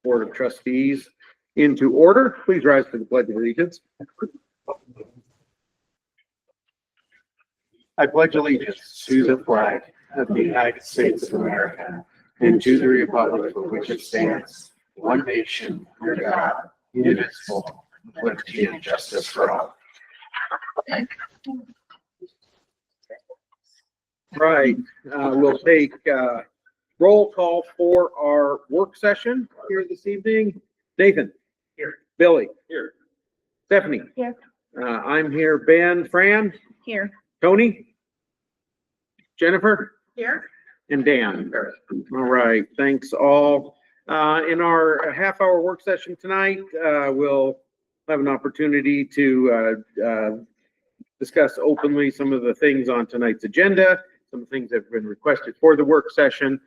Board of Trustees into order. Please rise for the Pledge of Allegiance. I pledge allegiance to the flag of the United States of America and to the republic for which it stands, one nation, under God, indivisible, with liberty and justice for all. Right, we'll take roll call for our work session here this evening. Nathan. Here. Billy. Here. Stephanie. Here. I'm here. Ben. Fran. Here. Tony. Jennifer. Here. And Dan. All right, thanks all. In our half-hour work session tonight, we'll have an opportunity to discuss openly some of the things on tonight's agenda, some things that have been requested for the work session.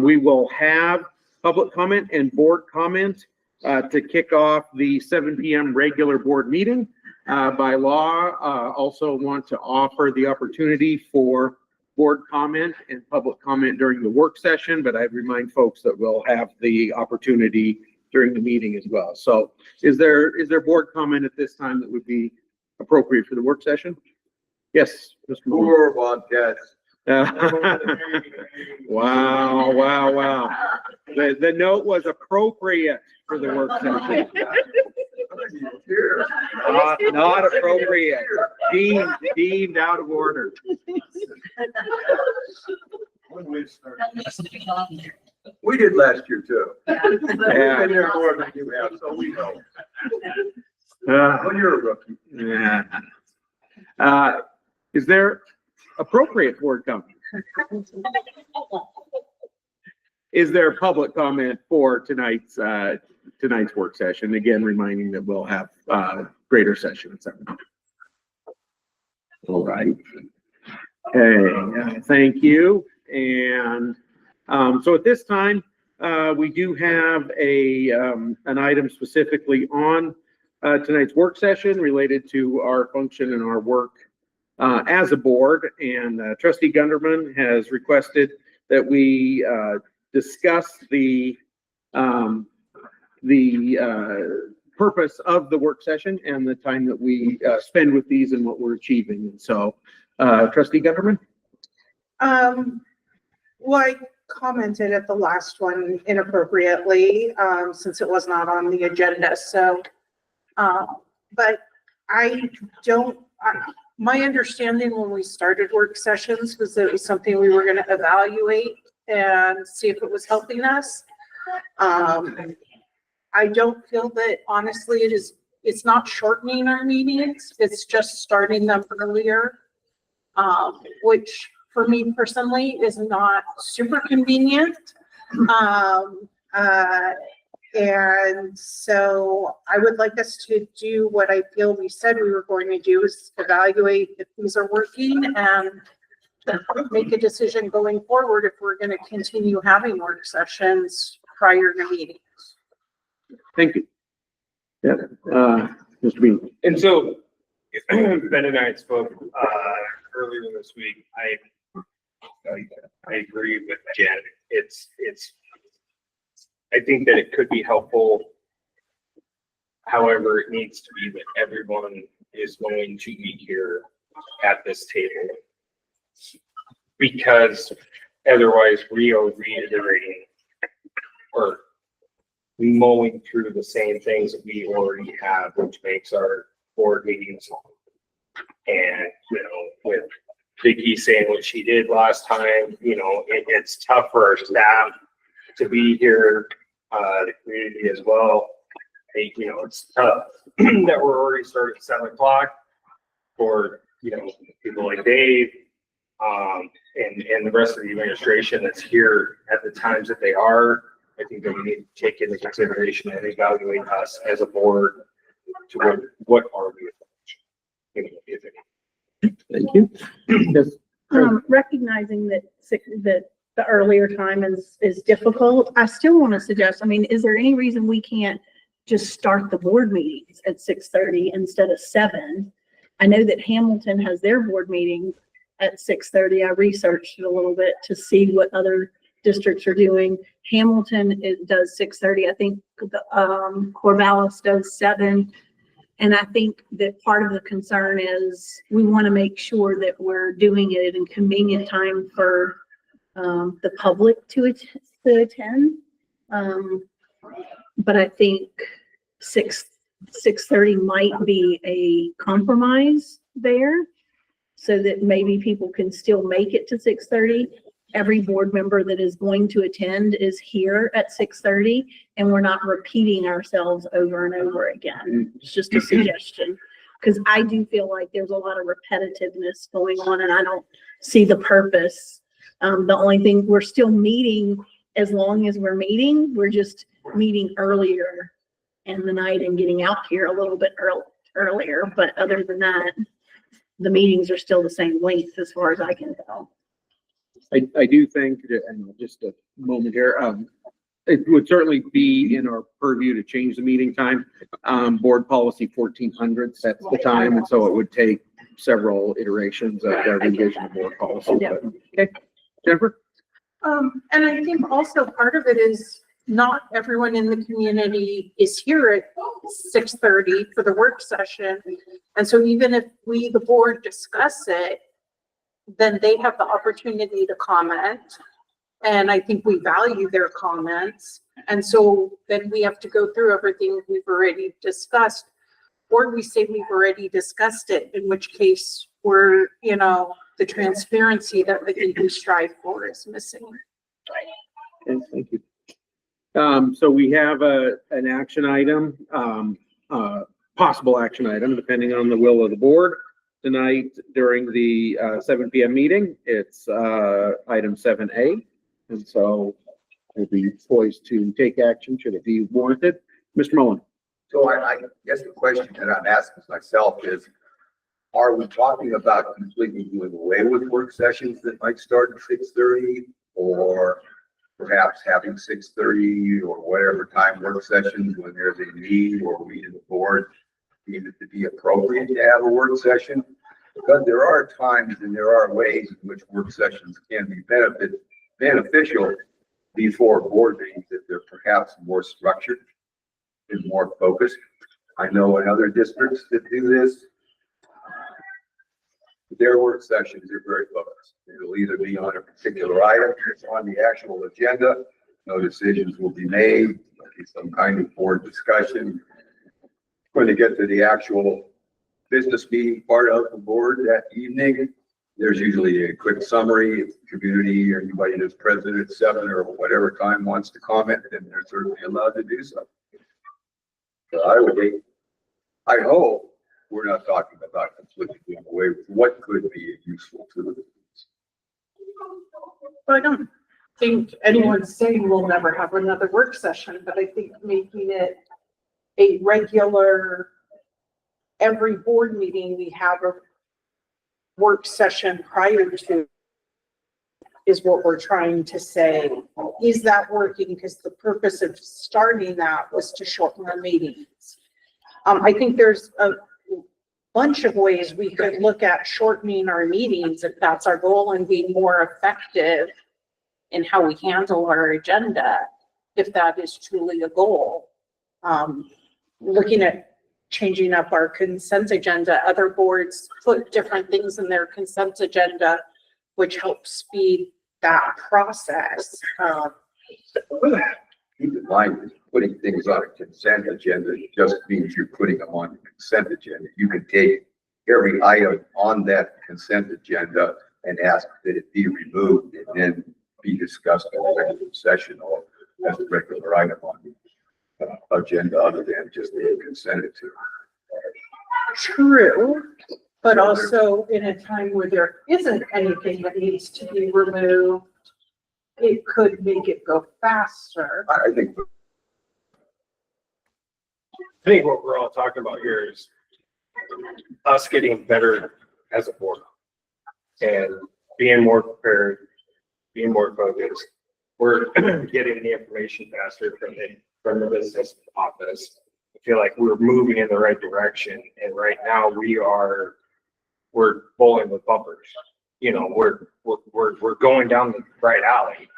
We will have public comment and board comment to kick off the 7 p.m. regular board meeting. By law, also want to offer the opportunity for board comment and public comment during the work session, but I remind folks that we'll have the opportunity during the meeting as well. So is there board comment at this time that would be appropriate for the work session? Yes, Mr. Moore. Wow. The note was appropriate for the work session. Not appropriate. Deemed out of order. We did last year too. Yeah. We've been there more than you have, so we know. Well, you're a rookie. Yeah. Is there appropriate board comment? Is there public comment for tonight's work session? Again, reminding that we'll have greater session at 7. All right. Okay, thank you. And so at this time, we do have an item specifically on tonight's work session related to our function and our work as a board. And Trustee Gunderman has requested that we discuss the purpose of the work session and the time that we spend with these and what we're achieving. And so, Trustee Gunderman? Well, I commented at the last one inappropriately, since it was not on the agenda. So, but my understanding when we started work sessions was that it was something we were going to evaluate and see if it was helping us. I don't feel that honestly it's not shortening our meetings. It's just starting them earlier, which for me personally is not super convenient. And so I would like us to do what I feel we said we were going to do, is evaluate if these are working and make a decision going forward if we're going to continue having work sessions prior to meetings. Thank you. Yeah, Mr. Bean. And so Ben and I had spoke earlier this week. I agree with Jen. I think that it could be helpful. However, it needs to be that everyone is going to be here at this table, because otherwise we are reiterating or mowing through the same things that we already have, which makes our board meetings long. And, with Vicki saying what she did last time, it's tough for our staff to be here, the community as well. It's tough that we're already starting at 7 o'clock for, people like Dave, and the rest of the administration that's here at the times that they are. I think that we need to take into consideration and evaluate us as a board to what are we, if any. Thank you. Yes. Recognizing that the earlier time is difficult, I still want to suggest, is there any reason we can't just start the board meetings at 6:30 instead of 7? I know that Hamilton has their board meeting at 6:30. I researched it a little bit to see what other districts are doing. Hamilton, it does 6:30. I think, Corvallis does 7. And I think that part of the concern is we want to make sure that we're doing it in convenient time for, the public to attend. But I think 6:30 might be a compromise there, so that maybe people can still make it to 6:30. Every board member that is going to attend is here at 6:30, and we're not repeating ourselves over and over again. It's just a suggestion, because I do feel like there's a lot of repetitiveness going on, and I don't see the purpose. The only thing, we're still meeting as long as we're meeting. We're just meeting earlier in the night and getting out here a little bit earlier. But other than that, the meetings are still the same length as far as I can tell. I do think that, and just a moment here, it would certainly be in our purview to change the meeting time. Board policy 1400 sets the time, and so it would take several iterations of the revision of board policy. Yeah. But, okay, Jennifer? And I think also part of it is not everyone in the community is here at 6:30 for the work session. And so even if we, the board, discuss it, then they have the opportunity to comment. And I think we value their comments. And so then we have to go through everything we've already discussed, or we say we've already discussed it, in which case we're, the transparency that I think we strive for is missing. Okay, thank you. So we have an action item, possible action item, depending on the will of the board. Tonight during the 7 p.m. meeting, it's item 7A. And so we'll be poised to take action should it be warranted. Mr. Mullen. So I guess the question that I'm asking myself is, are we talking about completely doing away with work sessions that might start at 6:30, or perhaps having 6:30 or whatever time work sessions when there's a need, or we as a board deem it to be appropriate to have a work session? Because there are times and there are ways in which work sessions can be beneficial before board meetings, if they're perhaps more structured and more focused. I know in other districts that do this, their work sessions are very focused. It'll either be on a particular item, it's on the actual agenda, no decisions will be made, there'll be some kind of board discussion. When they get to the actual business meeting part of the board that evening, there's usually a quick summary. If the community or anybody that's present at 7 or whatever time wants to comment, then they're certainly allowed to do so. So I hope we're not talking about completely doing away with what could be useful to the business. Well, I don't think anyone's saying we'll never have another work session, but I think making it a regular, every board meeting, we have a work session prior to is what we're trying to say. Is that working? Because the purpose of starting that was to shorten our meetings. I think there's a bunch of ways we could look at shortening our meetings if that's our goal, and be more effective in how we handle our agenda, if that is truly a goal. Looking at changing up our consent agenda, other boards put different things in their consent agenda, which helps speed that process. Keep in mind, putting things on a consent agenda just means you're putting them on the consent agenda. You can take every item on that consent agenda and ask that it be removed and then be discussed in a regular session or as a regular item on the agenda, other than just being consented to. True, but also in a time where there isn't anything that needs to be removed, it could make it go faster. I think what we're all talking about here is us getting better as a board and being more prepared, being more focused. We're getting the information faster from the business office. I feel like we're moving in the right direction, and right now we're bowling with bumpers. We're going down the right alley.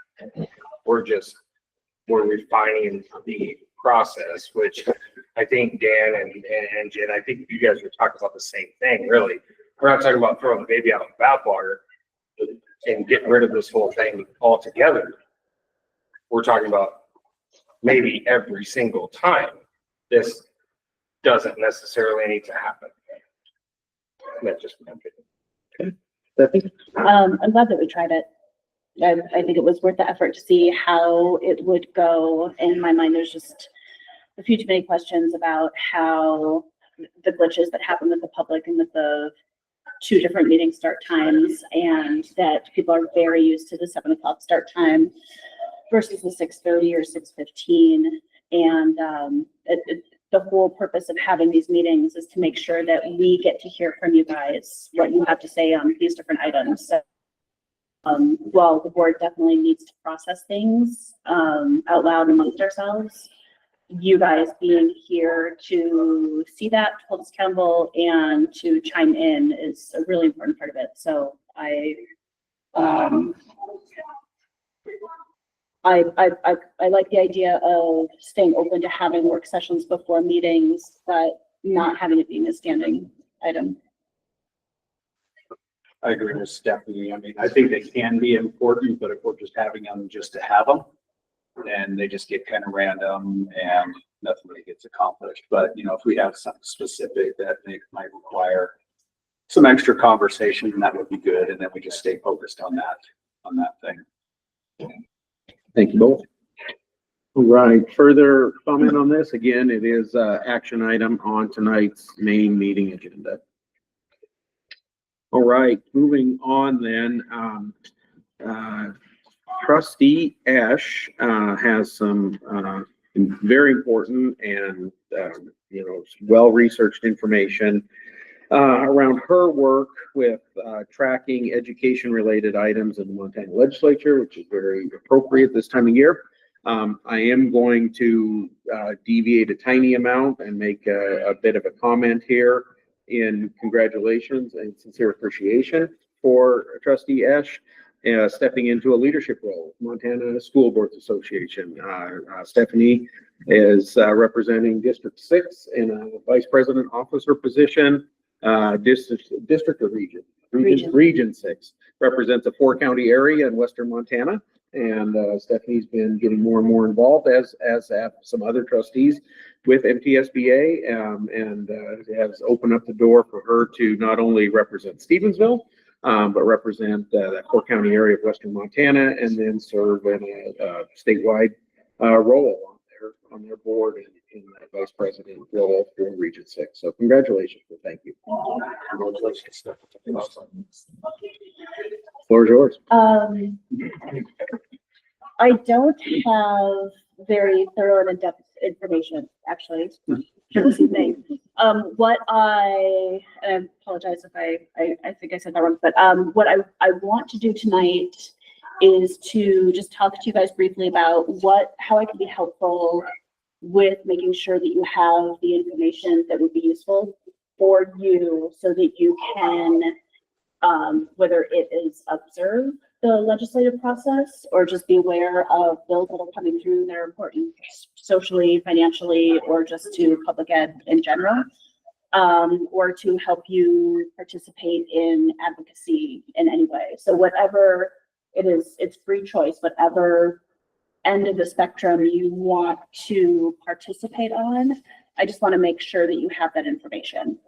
We're just we're refining the process, which I think Dan and Jen, I think you guys were talking about the same thing, really. We're not talking about throwing the baby out with the bathwater and getting rid of this whole thing altogether. We're talking about maybe every single time this doesn't necessarily need to happen. That's just my opinion. Stephanie? I'm glad that we tried it. I think it was worth the effort to see how it would go. In my mind, there's just a few too many questions about how the glitches that happen with the public and with the 2 different meeting start times, and that people are very used to the 7 o'clock start time versus the 6:30 or 6:15. And the whole purpose of having these meetings is to make sure that we get to hear from you guys what you have to say on these different items. So while the board definitely needs to process things out loud amongst ourselves, you guys being here to see that, to hold us accountable, and to chime in is a really important part of it. So I like the idea of staying open to having work sessions before meetings, but not having it being a standing item. I agree with Stephanie. I mean, I think they can be important, but if we're just having them just to have them, then they just get kind of random and nothing really gets accomplished. But, you know, if we have something specific that might require some extra conversation, that would be good. And then we just stay focused on that thing. Thank you both. All right, further comment on this? Again, it is action item on tonight's main meeting agenda. All right, moving on then. Trustee Ash has some very important and well-researched information around her work with tracking education-related items in the Montana legislature, which is very appropriate this time of year. I am going to deviate a tiny amount and make a bit of a comment here in congratulations and sincere appreciation for Trustee Ash stepping into a leadership role, Montana School Boards Association. Stephanie is representing District 6 in a vice president officer position. District or region? Region 6 represents a 4-county area in western Montana. And Stephanie's been getting more and more involved, as have some other trustees with MTSBA, and has opened up the door for her to not only represent Stevensville, but represent that 4-county area of western Montana, and then serve in a statewide role on their board in that vice president role for Region 6. So congratulations and thank you. Congratulations, Stephanie. Floor is yours. I don't have very thorough and in-depth information, actually, this evening. And I apologize if I think I said that wrong, but what I want to do tonight is to just talk to you guys briefly about how I can be helpful with making sure that you have the information that would be useful for you so that you can, whether it is observe the legislative process or just be aware of bills that are coming through that are important socially, financially, or just to public ed in general, or to help you participate in advocacy in any way. So whatever it is, it's free choice, whatever end of the spectrum you want to participate on. I just want to make sure that you have that information.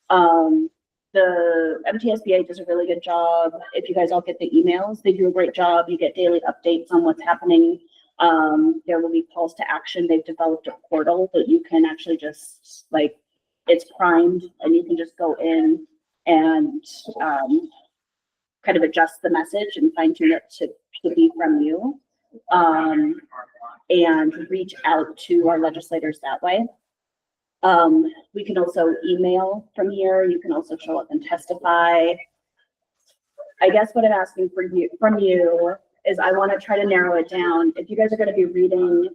The MTSBA does a really good job. If you guys all get the emails, they do a great job. You get daily updates on what's happening. There will be calls to action. They've developed a portal that you can actually just it's primed and you can just go in and kind of adjust the message and fine tune it to be from you, and reach out to our legislators that way. We can also email from here. You can also show up and testify. I guess what I'm asking from you is I want to try to narrow it down. If you guys are going to be reading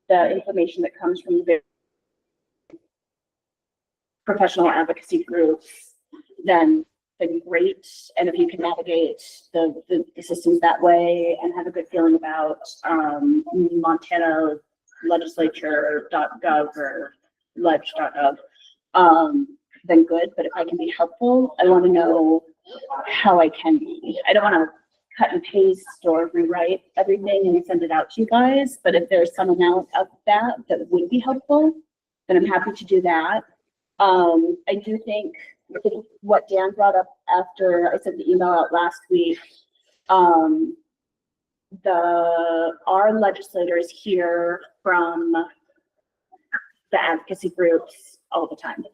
the information that comes from the professional advocacy groups, then then great. And if you can navigate the systems that way and have a good feeling about, Montana legislature.gov or ledge.gov, then good. But if I can be helpful, I want to know how I can be. I don't want to cut and paste or rewrite everything and send it out to you guys. But if there's some amount of that would be helpful, then I'm happy to do that. I do think what Dan brought up after I sent the email out last week, our legislators hear from the advocacy groups all the time.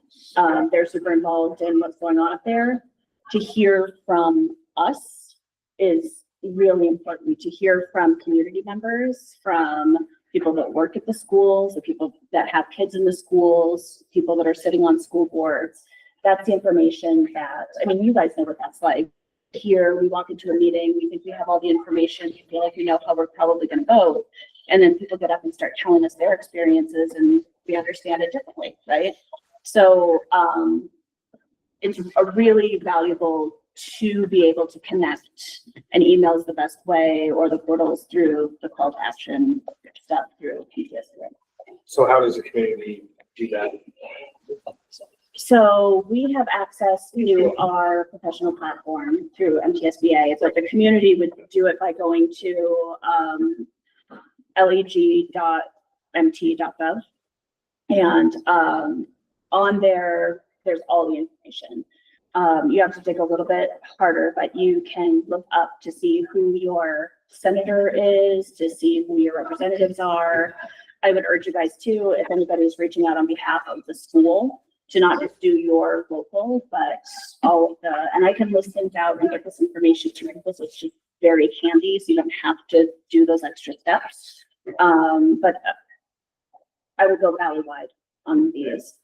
They're super involved in what's going on up there. To hear from us is really important. To hear from community members, from people that work at the schools, the people that have kids in the schools, people that are sitting on school boards. That's the information that, I mean, you guys know what that's like. Here, we walk into a meeting, we think we have all the information, we feel like we know how we're probably going to vote. And then people get up and start telling us their experiences and we understand it differently, right? So it's a really valuable to be able to connect, and email is the best way, or the portals through the call to action stuff through PTSD. So how does the community do that? So we have access to our professional platform through MTSBA, but the community would do it by going to leg.mt.gov. And on there, there's all the information. You have to dig a little bit harder, but you can look up to see who your senator is, to see who your representatives are. I would urge you guys too, if anybody's reaching out on behalf of the school, to not just do your local, but all of the, and I can list things out and get this information to you. This is just very handy, so you don't have to do those extra steps. But I would go valley-wide on these.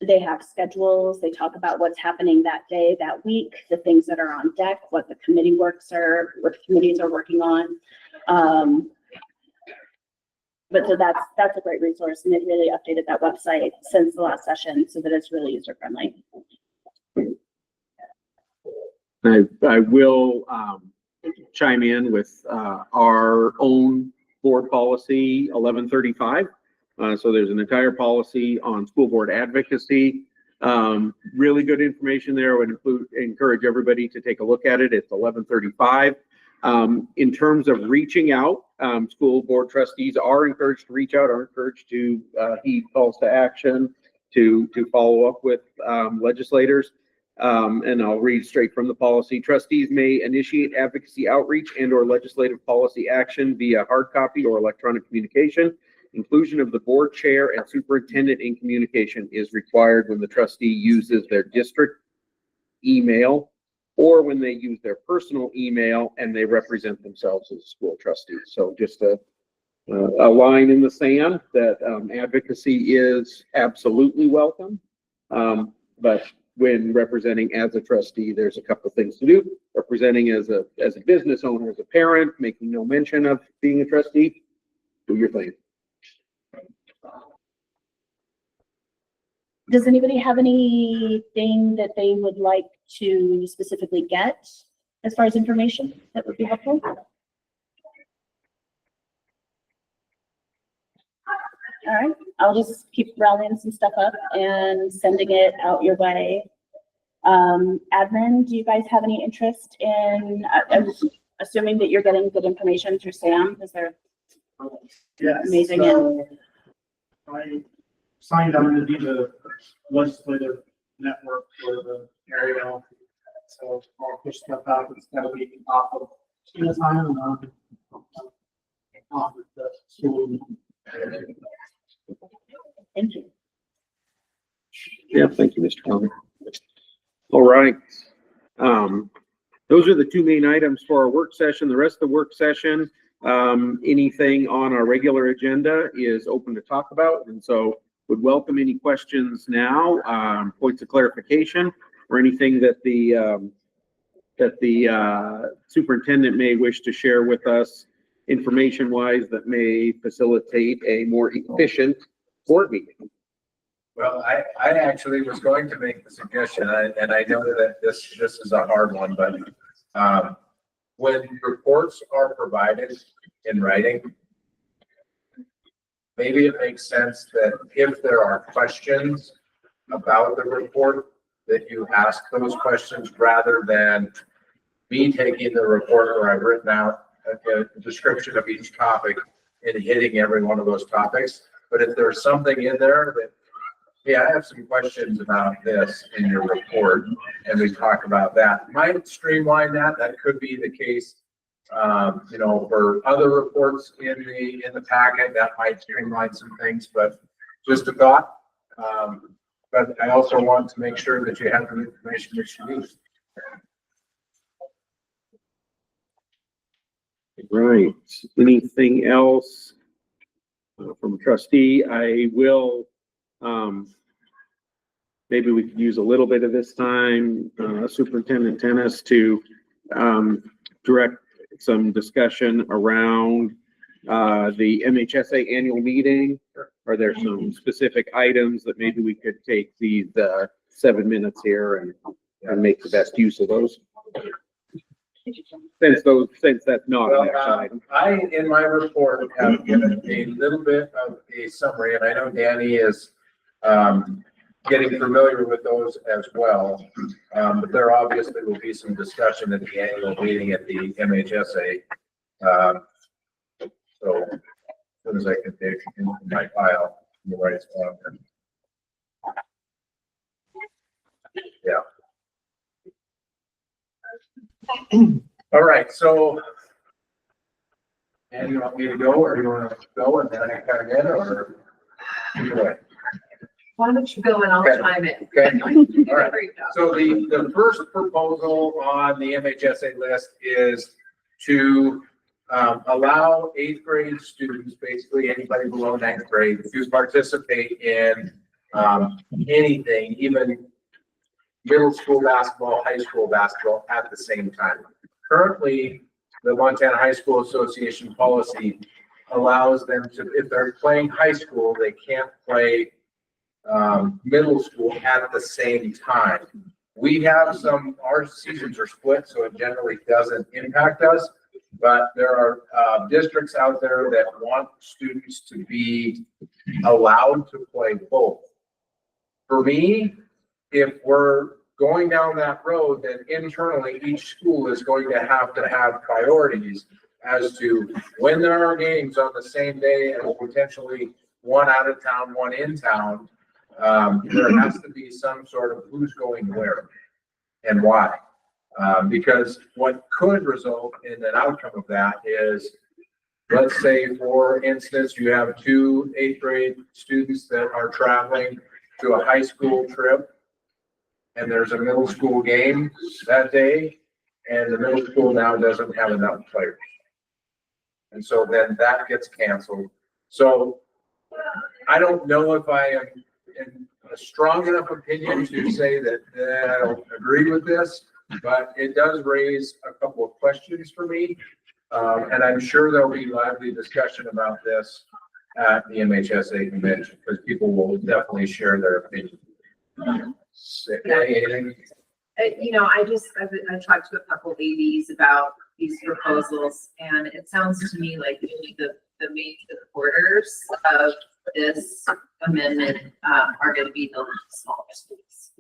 They have schedules. They talk about what's happening that day, that week, the things that are on deck, what the committee works are, what committees are working on. But so that's a great resource, and they've really updated that website since the last session so that it's really user friendly. I will chime in with our own board policy 1135. So there's an entire policy on school board advocacy. Really good information there. I would encourage everybody to take a look at it. It's 1135. In terms of reaching out, school board trustees are encouraged to reach out, are encouraged to heed calls to action, to follow up with legislators. And I'll read straight from the policy. Trustees may initiate advocacy outreach and or legislative policy action via hard copy or electronic communication. Inclusion of the board chair and superintendent in communication is required when the trustee uses their district email or when they use their personal email and they represent themselves as school trustees. So just a line in the sand that advocacy is absolutely welcome. But when representing as a trustee, there's a couple of things to do. Representing as a business owner, as a parent, making no mention of being a trustee, do your thing. Does anybody have anything that they would like to specifically get as far as information that would be helpful? All right, I'll just keep rallying some stuff up and sending it out your way. Admin, do you guys have any interest in, I'm assuming that you're getting good information through Sam, because they're amazing. So I signed up to be the legislative network for the area. So I'll push stuff out. It's got to be off of Tina's time and off of the school. Thank you. Yeah, thank you, Mr. Conley. All right. Those are the two main items for our work session. The rest of the work session, anything on our regular agenda is open to talk about. And so would welcome any questions now, points of clarification, or anything that the superintendent may wish to share with us information-wise that may facilitate a more efficient board meeting. Well, I actually was going to make the suggestion, and I know that this is a hard one, but, when reports are provided in writing, maybe it makes sense that if there are questions about the report, that you ask those questions rather than me taking the report where I've written out a description of each topic and hitting every one of those topics. But if there's something in there that, yeah, I have some questions about this in your report, and we talk about that, might streamline that. That could be the case. You know, for other reports in the packet, that might streamline some things, but just a thought. But I also want to make sure that you have the information that you need. Right. Anything else from trustee? I will, maybe we could use a little bit of this time, Superintendent Tennis, to direct some discussion around the MHSA annual meeting. Are there some specific items that maybe we could take these 7 minutes here and make the best use of those? Since that's not an action item. I, in my report, have given a little bit of a summary, and I know Danny is getting familiar with those as well. But there obviously will be some discussion at the annual meeting at the MHSA. So as soon as I can take into my file, in the right spot. Yeah. All right, so. And you want me to go, or you want to go and then I kind of get it, or? Either way. Why don't you go and I'll Okay. chime in? Okay. You did All a right. great job. So the first proposal on the MHSA list is to allow 8th grade students, basically anybody below 9th grade, to participate in anything, even middle school basketball, high school basketball at the same time. Currently, the Montana High School Association policy allows them to, if they're playing high school, they can't play middle school at the same time. We have our seasons are split, so it generally doesn't impact us, but there are districts out there that want students to be allowed to play both. For me, if we're going down that road, then internally, each school is going to have priorities as to when there are games on the same day and potentially one out of town, one in town. There has to be some sort of who's going where and why. Because what could result in an outcome of that is, let's say, for instance, you have 2 8th grade students that are traveling to a high school trip, and there's a middle school game that day, and the middle school now doesn't have enough players. And so then that gets canceled. So I don't know if I am in a strong enough opinion to say that I don't agree with this, but it does raise a couple of questions for me. And I'm sure there'll be lively discussion about this at the MHSA convention, because people will definitely share their opinion. Anything? You know, I talked to a couple ladies about these proposals, and it sounds to me like really the main supporters of this amendment are going to be the smaller schools.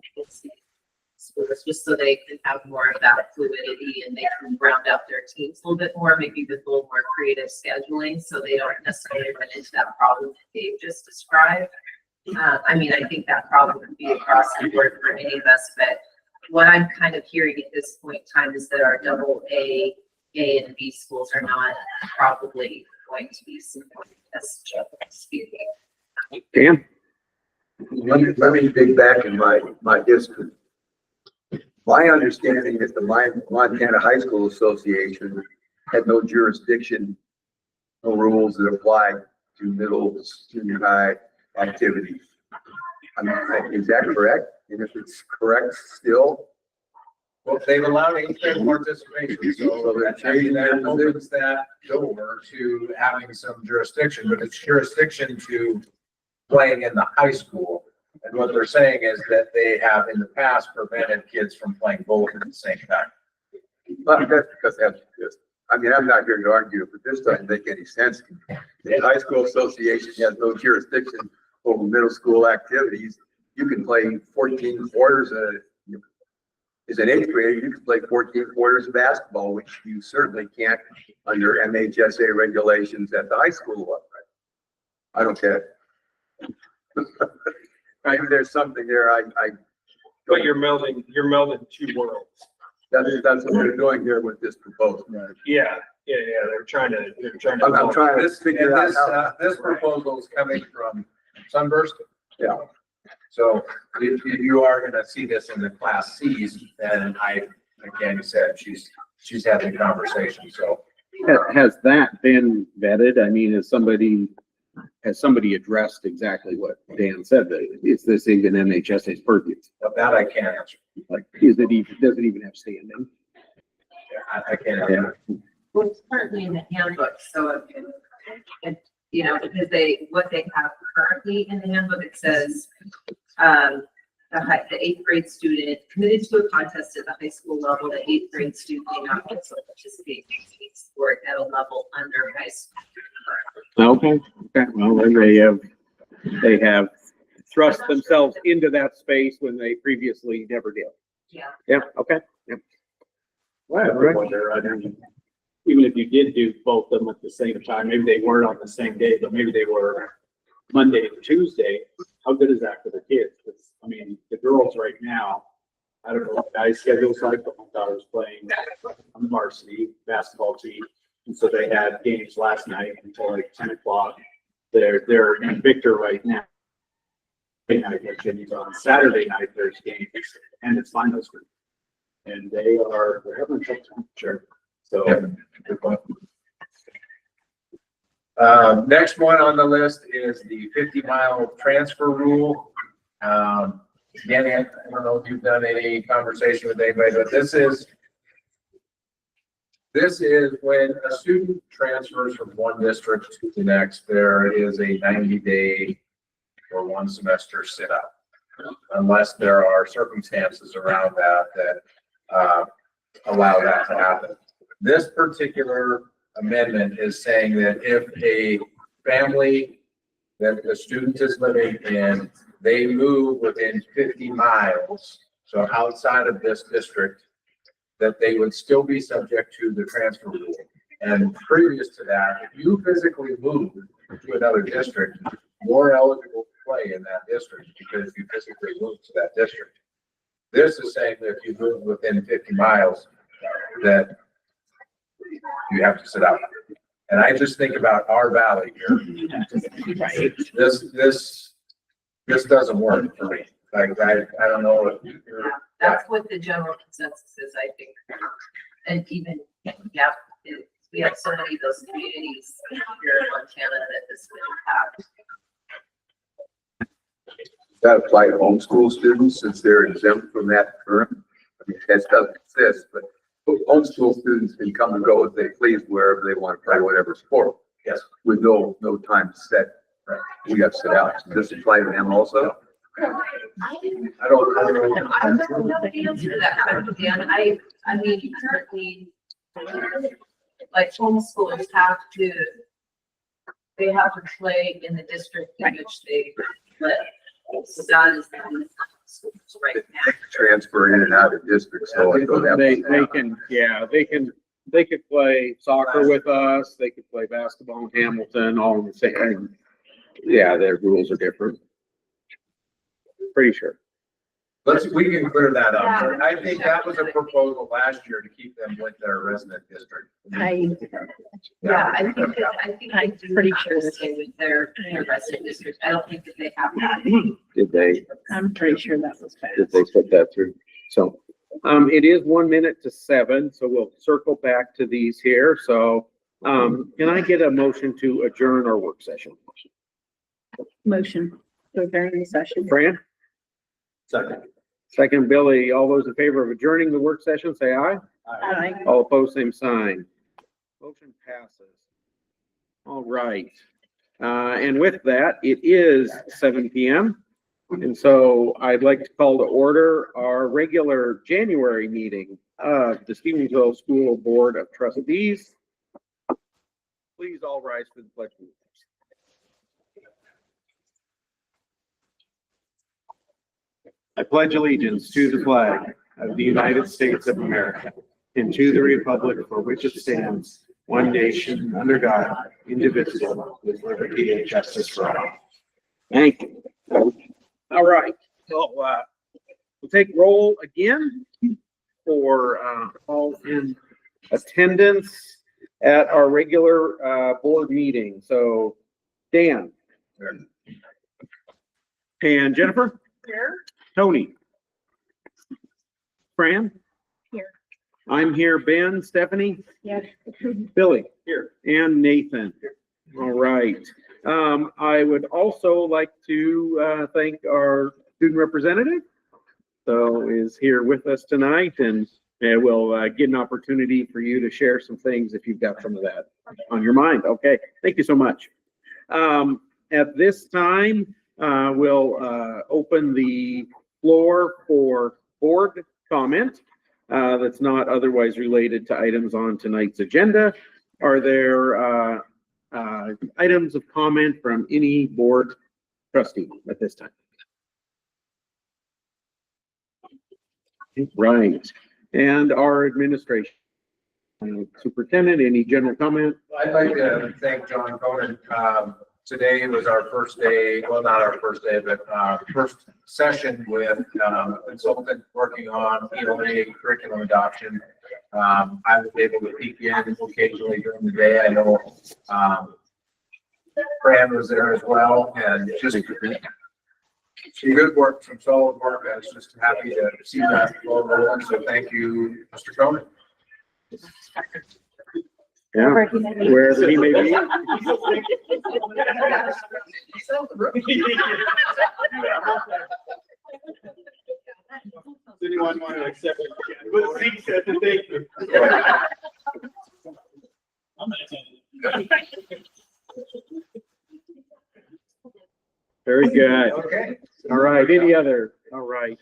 Just so they can have more of that fluidity and they can round out their teams a little bit more, maybe with a little more creative scheduling, so they don't necessarily run into that problem that Dave just described. I mean, I think that problem would be across the board for any of us, but what I'm kind of hearing at this point in time is that our double A and B schools are not probably going to be supporting this, speaking. Dan? Let me dig back in my history. My understanding is the Montana High School Association had no jurisdiction, no rules that apply to middle, junior high activities. I mean, is that correct? And if it's correct still? Well, they've allowed 8th grade participation, so that opens that door to having some jurisdiction, but it's jurisdiction to playing in the high school. And what they're saying is that they have in the past prevented kids from playing both at the same time. But that's because that's just, I mean, I'm not here to argue, but this doesn't make any sense. The high school association has no jurisdiction over middle school activities. You can play 14 quarters, as an eighth grader, you can play 14 quarters of basketball, which you certainly can't under MHSA regulations at the high school level. I don't get it. Maybe there's something there, But you're melding two worlds. that's what they're doing here with this proposal. Yeah, they're trying to. I'm trying to This, figure out this, how. this proposal is coming from Sunburst. Yeah. So if you are gonna see this in the class Cs, then like Andy said, she's having a conversation, so. Has that been vetted? I mean, has somebody addressed exactly what Dan said? That is this even MHSA's purview? That I can't answer. Like, does it even have standing? I can't answer. Well, it's currently in the handbook, so you know, because what they have currently in the handbook, it says, the eighth grade student committed to a contest at the high school level, the eighth grade student may not also participate in sport at a level under high school. Okay, well, then they have thrust themselves into that space when they previously never did. Yeah. Yeah, okay. Well, I wonder, even if you did do both of them at the same time, maybe they weren't on the same day, but maybe they were Monday and Tuesday. How good is that for the kids? 'Cause, I mean, the girls right now, I don't know what guys' schedule's like, but my daughter's playing on the varsity basketball team. And so they had games last night until like 10 o'clock. They're in Victor right now. And on Saturday night, there's games and it's finals week. And they're having a tough time. Sure. So. Next one on the list is the 50-mile transfer rule. Danny, I don't know if you've done any conversation with anybody, but this is when a student transfers from one district to the next, there is a 90-day or one semester sit-out. Unless there are circumstances around that allow that to happen. This particular amendment is saying that if a family that the student is living in, they move within 50 miles, so outside of this district, that they would still be subject to the transfer rule. And previous to that, if you physically move to another district, you're eligible to play in that district because you physically moved to that district. This is saying that if you move within 50 miles, that you have to sit out. And I just think about our valley here. This doesn't work for me. Like, I don't know if you're. That's what the general consensus is, I think. And even, yeah, we have so many of those communities here in Montana that this would impact. Does that apply to homeschool students since they're exempt from that term? I mean, that doesn't exist, but homeschool students can come and go as they please wherever they want to play whatever sport. Yes. With no time set. We got to sit out. Does this apply to them also? I don't I don't know the answer to that question, Dan. I mean, currently, like homeschoolers they have to play in the district in which they live. So that is the schools right now. Transfer in and out of districts, so I don't have. They could play soccer with us, they could play basketball in Hamilton, all in the same. Yeah, their rules are different. Pretty sure. we can clear that up. But I think that was a proposal last year to keep them with their resident district. I think I'm they do pretty have sure to stay with their resident district. I don't think that they have that. I'm pretty sure that was passed. Did they put that through? So, it is 1 minute to 7, so we'll circle back to these here. So, can I get a motion to adjourn our work session? Motion to adjourn the session. Fran? Second, Billy. All those in favor of adjourning the work session, say aye. Aye. All opposed, same sign. Motion passes. All right. And with that, it is 7 PM. And so I'd like to call to order our regular January meeting of the Stevensville School Board of Trustees. Please all rise for the pledge of allegiance. I pledge allegiance to the flag of the United States of America and to the republic for which it stands, one nation, under God, indivisible, with liberty and justice for all. Thank you. All right, so, we'll take roll again for, all in attendance at our regular, board meeting. So, Dan. And Jennifer? Here. Tony? Fran? Here. I'm here. Ben, Stephanie? Yes. Billy? Here. And Nathan? All right. I would also like to thank our student representative. So is here with us tonight, and we'll get an opportunity for you to share some things if you've got some of that on your mind. Okay, thank you so much. At this time, we'll open the floor for board comment that's not otherwise related to items on tonight's agenda. Are there items of comment from any board trustee at this time? Right. And our administration. Superintendent, any general comment? I'd like to thank John Conan. Today was our first day, well, not our first day, but first session with a consultant working on ELA curriculum adoption. I was able to peek in occasionally during the day. I know Fran was there as well, and just some good work, some solid work. I was just happy to see that all rolling. So thank you, Mr. Conan. Yeah, wherever he may be. Anyone want to accept it? But he said to thank you. Very good. Okay. All right, any other? All right.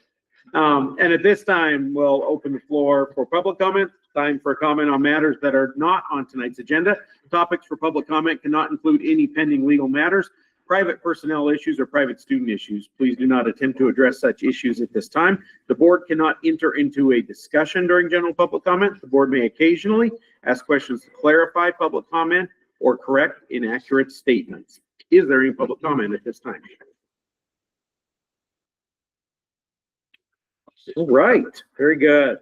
And at this time, we'll open the floor for public comment. Time for comment on matters that are not on tonight's agenda. Topics for public comment cannot include any pending legal matters, private personnel issues, or private student issues. Please do not attempt to address such issues at this time. The board cannot enter into a discussion during general public comment. The board may occasionally ask questions to clarify public comment or correct inaccurate statements. Is there any public comment at this time? All right, very good.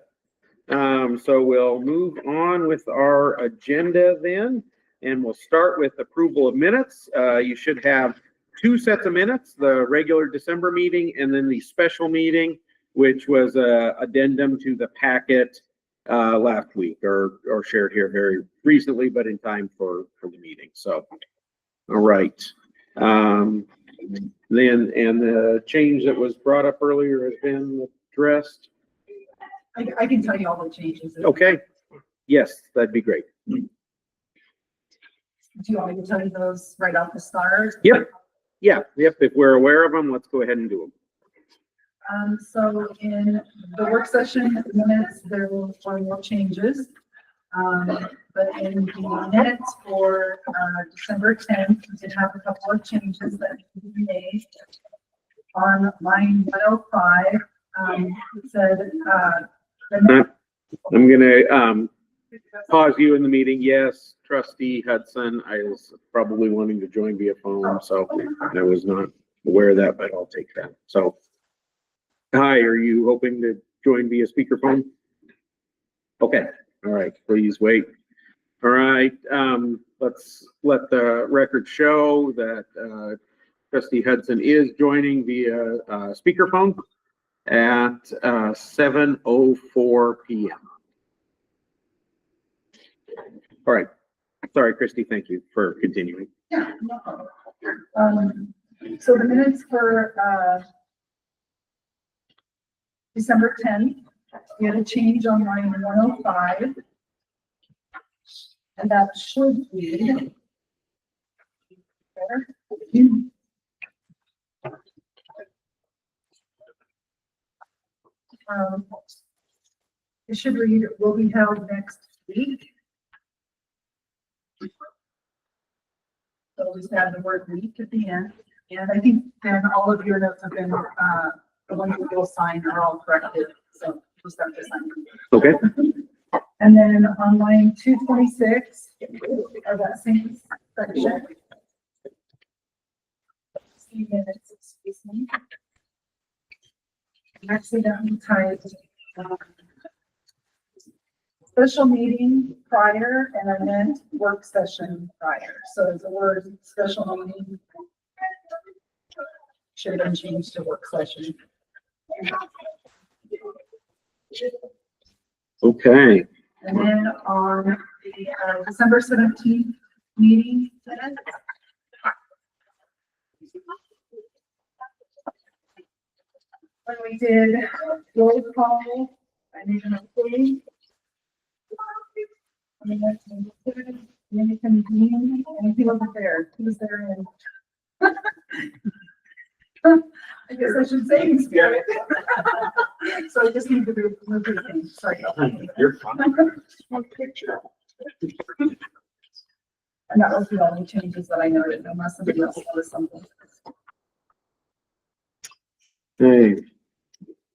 So we'll move on with our agenda then, and we'll start with approval of minutes. You should have two sets of minutes, the regular December meeting and then the special meeting, which was a addendum to the packet last week or shared here very recently, but in time for the meeting. So, all right. Then, and the change that was brought up earlier has been addressed. I can tell you all the changes. Okay. Yes, that'd be great. Do you want me to tell you those right off the start? Yep. Yeah. Yep. If we're aware of them, let's go ahead and do them. So in the work session minutes, there were more changes. But in the minutes for December 10th, we did have a couple of changes that need to be made. On line 105, it said, I'm gonna pause you in the meeting. Yes, Trustee Hudson, I was probably wanting to join via phone, so I was not aware of that, but I'll take that. So, hi, are you hoping to join via speakerphone? Okay, all right, please wait. All right, let's let the record show that Trustee Hudson is joining via speakerphone at 7:04 p.m. All right. Sorry, Christy. Thank you for continuing. yeah, no problem. So the minutes for December 10th, we had a change on line 105. And that should be there. It should read, will be held next week. So we'll just add the word week at the end. And I think then all of your notes have been, the ones that you'll sign are all corrected. So just have to sign them. Okay, And then on line 226, or that same section. Minutes, excuse me. Accidentally typed, special meeting prior, and I meant work session prior. So the word special meeting should have been changed to work session. okay. And then on the December 17th meeting minutes. When we did roll call, I need an employee. And then you can convene, and he wasn't there. He was there and I guess I should say in spirit. So I just need to remove his name. Sorry. You're fine. One picture. And that was the only changes that I noted, unless somebody else noticed something. Hey,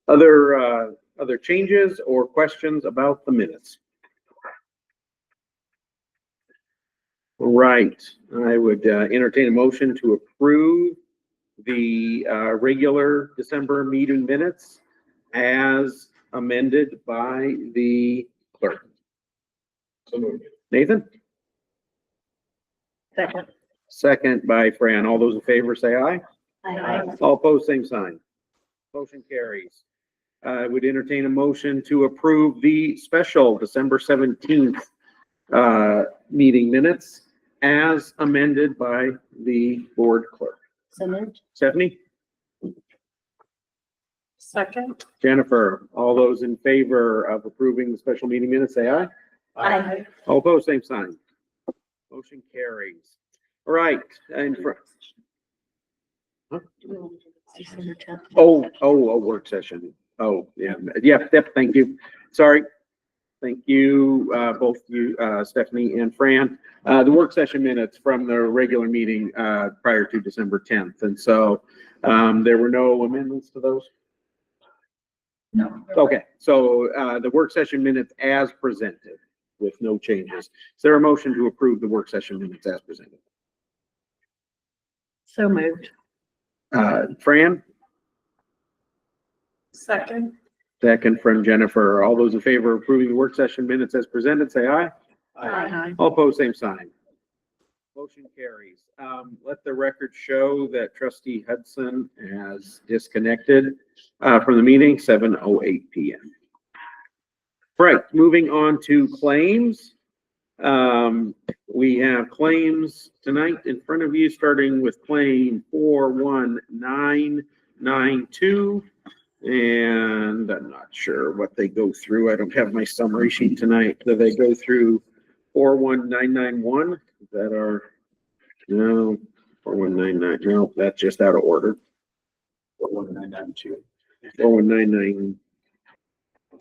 other changes or questions about the minutes? All right, I would entertain a motion to approve the regular December meeting minutes as amended by the clerk. So moved. Nathan? Second. Second by Fran. All those in favor say aye. Aye. All opposed, same sign. Motion carries. I would entertain a motion to approve the special December 17th meeting minutes as amended by the board clerk. So moved. Stephanie? Second. Jennifer? All those in favor of approving the special meeting minutes, say aye. Aye. All opposed, same sign. Motion carries. All right, and for, December 10th. a work session. Oh, yeah, yep, thank you. Sorry. Thank you, both you, Stephanie and Fran. The work session minutes from the regular meeting, prior to December 10th. And so, there were no amendments to those? No. Okay, so, the work session minutes as presented with no changes. Is there a motion to approve the work session minutes as presented? So moved. Fran? Second. Second from Jennifer. All those in favor of approving the work session minutes as presented, say aye. Aye. All opposed, same sign. Motion carries. Let the record show that trustee Hudson has disconnected, from the meeting, 7:08 PM. Right, moving on to claims. We have claims tonight in front of you, starting with claim 41992. And I'm not sure what they go through. I don't have my summary sheet tonight. Do they go through 41991? Is that our, no, 4199, no, that's just out of order. 41992.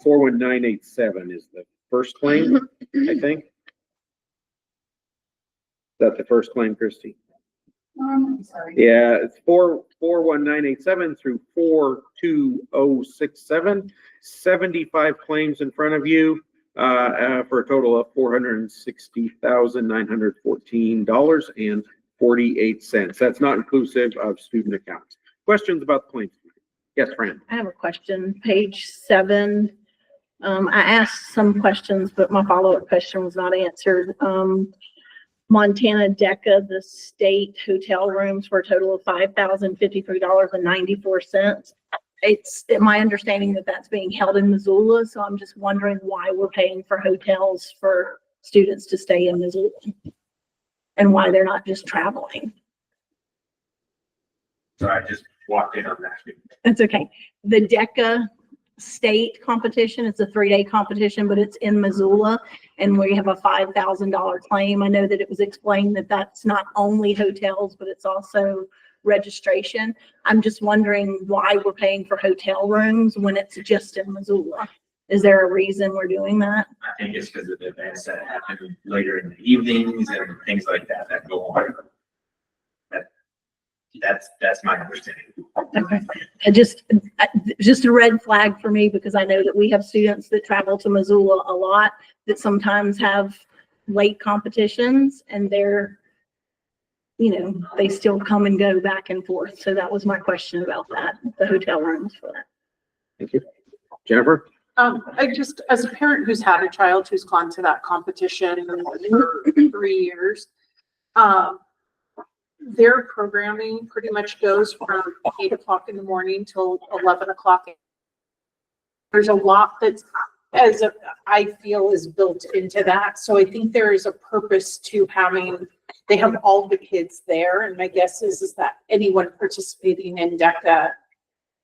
41987 is the first claim, I think. Is that the first claim, Christie? I'm sorry. Yeah, it's 41987 through 42067. 75 claims in front of you, for a total of $460,914.48. That's not inclusive of student accounts. Questions about the claims? Yes, Fran. I have a question. Page 7. I asked some questions, but my follow-up question was not answered. Montana DECA, the state hotel rooms for a total of $5,053.94. It's my understanding that that's being held in Missoula, so I'm just wondering why we're paying for hotels for students to stay in Missoula and why they're not just traveling. So I just walked in on that. That's okay. The DECA state competition, it's a 3-day competition, but it's in Missoula, and we have a $5,000 claim. I know that it was explained that that's not only hotels, but it's also registration. I'm just wondering why we're paying for hotel rooms when it's just in Missoula. Is there a reason we're doing that? I think it's because of the events that happen later in the evenings and things like that that go on. That's my understanding. Okay. Just a red flag for me, because I know that we have students that travel to Missoula a lot that sometimes have late competitions, and they're, they still come and go back and forth. So that was my question about that, the hotel rooms for that. Thank you. Jennifer? As a parent who's had a child who's gone to that competition for 3 years, their programming pretty much goes from 8 o'clock in the morning till 11 o'clock. There's a lot that's, I feel, is built into that. So I think there is a purpose to they have all the kids there. And my guess is that anyone participating in DECA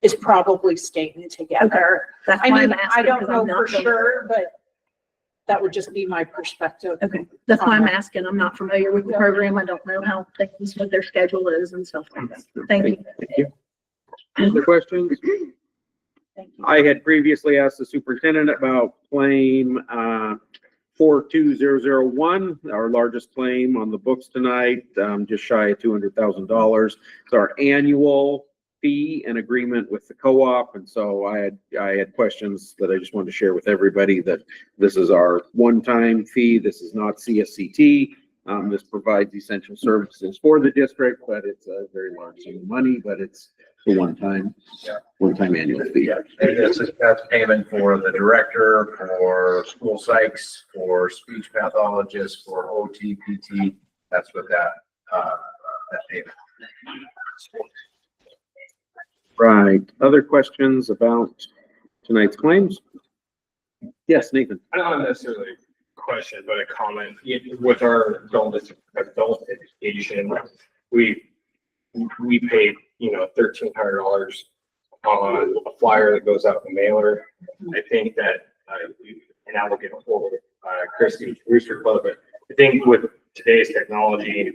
is probably staying together. That's I why mean, I'm asking, I don't because know I'm not for sure, but that would just be my perspective. Okay, that's why I'm asking. I'm not familiar with the program. I don't know how things, what their schedule is and stuff like that. Thank you. Thank you. Other questions? Thank you. I had previously asked the superintendent about claim 42001, our largest claim on the books tonight, just shy of $200,000. It's our annual fee and agreement with the co-op. And so I had questions that I just wanted to share with everybody, that this is our one-time fee. This is not CSCT. This provides essential services for the district, but it's a very large sum of money, but it's a one-time annual fee. Yeah, and that's payment for the director, for school psychs, for speech pathologists, for OT, PT. That's what that payment. Right. Other questions about tonight's claims? Yes, Nathan. I don't necessarily a question, but a comment. With our adult education, we paid, $1,300 on a flyer that goes out in the mailer. I think that, and I will get a hold of Christie Rooster Club, but I think with today's technology,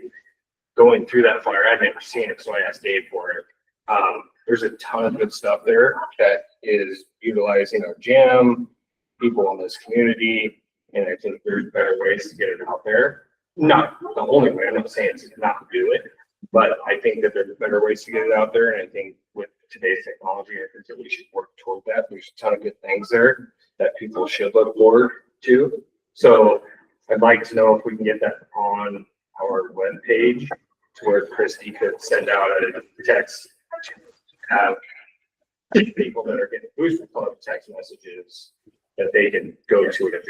going through that flyer, I've never seen it, so I asked Dave for it. There's a ton of good stuff there that is utilizing our gym, people in this community, and I think there's better ways to get it out there. Not the only way, I'm not saying it's not to do it, but I think that there's better ways to get it out there, and I think with today's technology, I think that we should work toward that. There's a ton of good things there that people should look forward to. So I'd like to know if we can get that on our webpage to where Christie could send out a text, have people that are getting Booster Club text messages that they can go to it.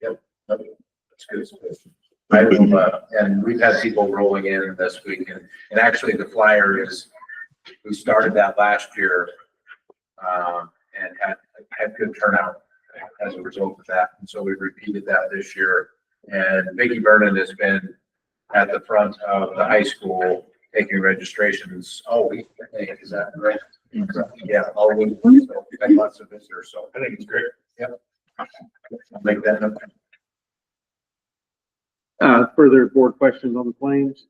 Yep, that's good. I will, and we've had people rolling in this week, and actually the flyer is, we started that last year, and had good turnout as a result of that. And so we repeated that this year. And Vicki Vernon has been at the front of the high school taking registrations all week. I think, is that right? Yeah, all week. So we've had lots of visitors, so I think it's great. Yep. I'll make that up. Further board questions on the claims?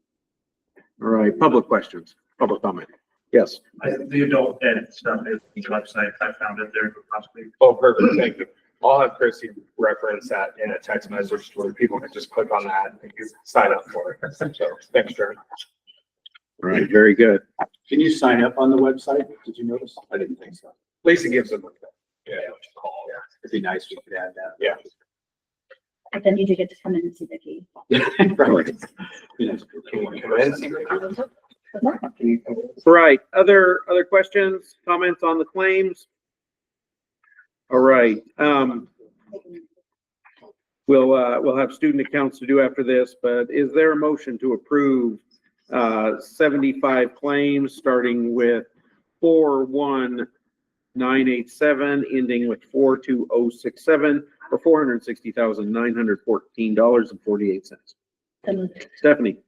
All right, public questions, public comment. Yes. The adult ed stuff is the website. I found it there possibly. Oh, perfect. Thank you. I'll have Chrissy reference that in a text message where people can just click on that and sign up for it. So thanks, Jeremy. All right, very good. Can you sign up on the website? Did you notice? I didn't think so. Lisa gives them. Yeah. It'd be nice if you could add that. Yeah. But then you do get to come in and see Vicki. Right. Yes. Can you come in and see? Can you come in? Right, other questions, comments on the claims? All right, we'll have student accounts to do after this, but is there a motion to approve 75 claims, starting with 41987, ending with 42067, for $460,914.48. Stephanie?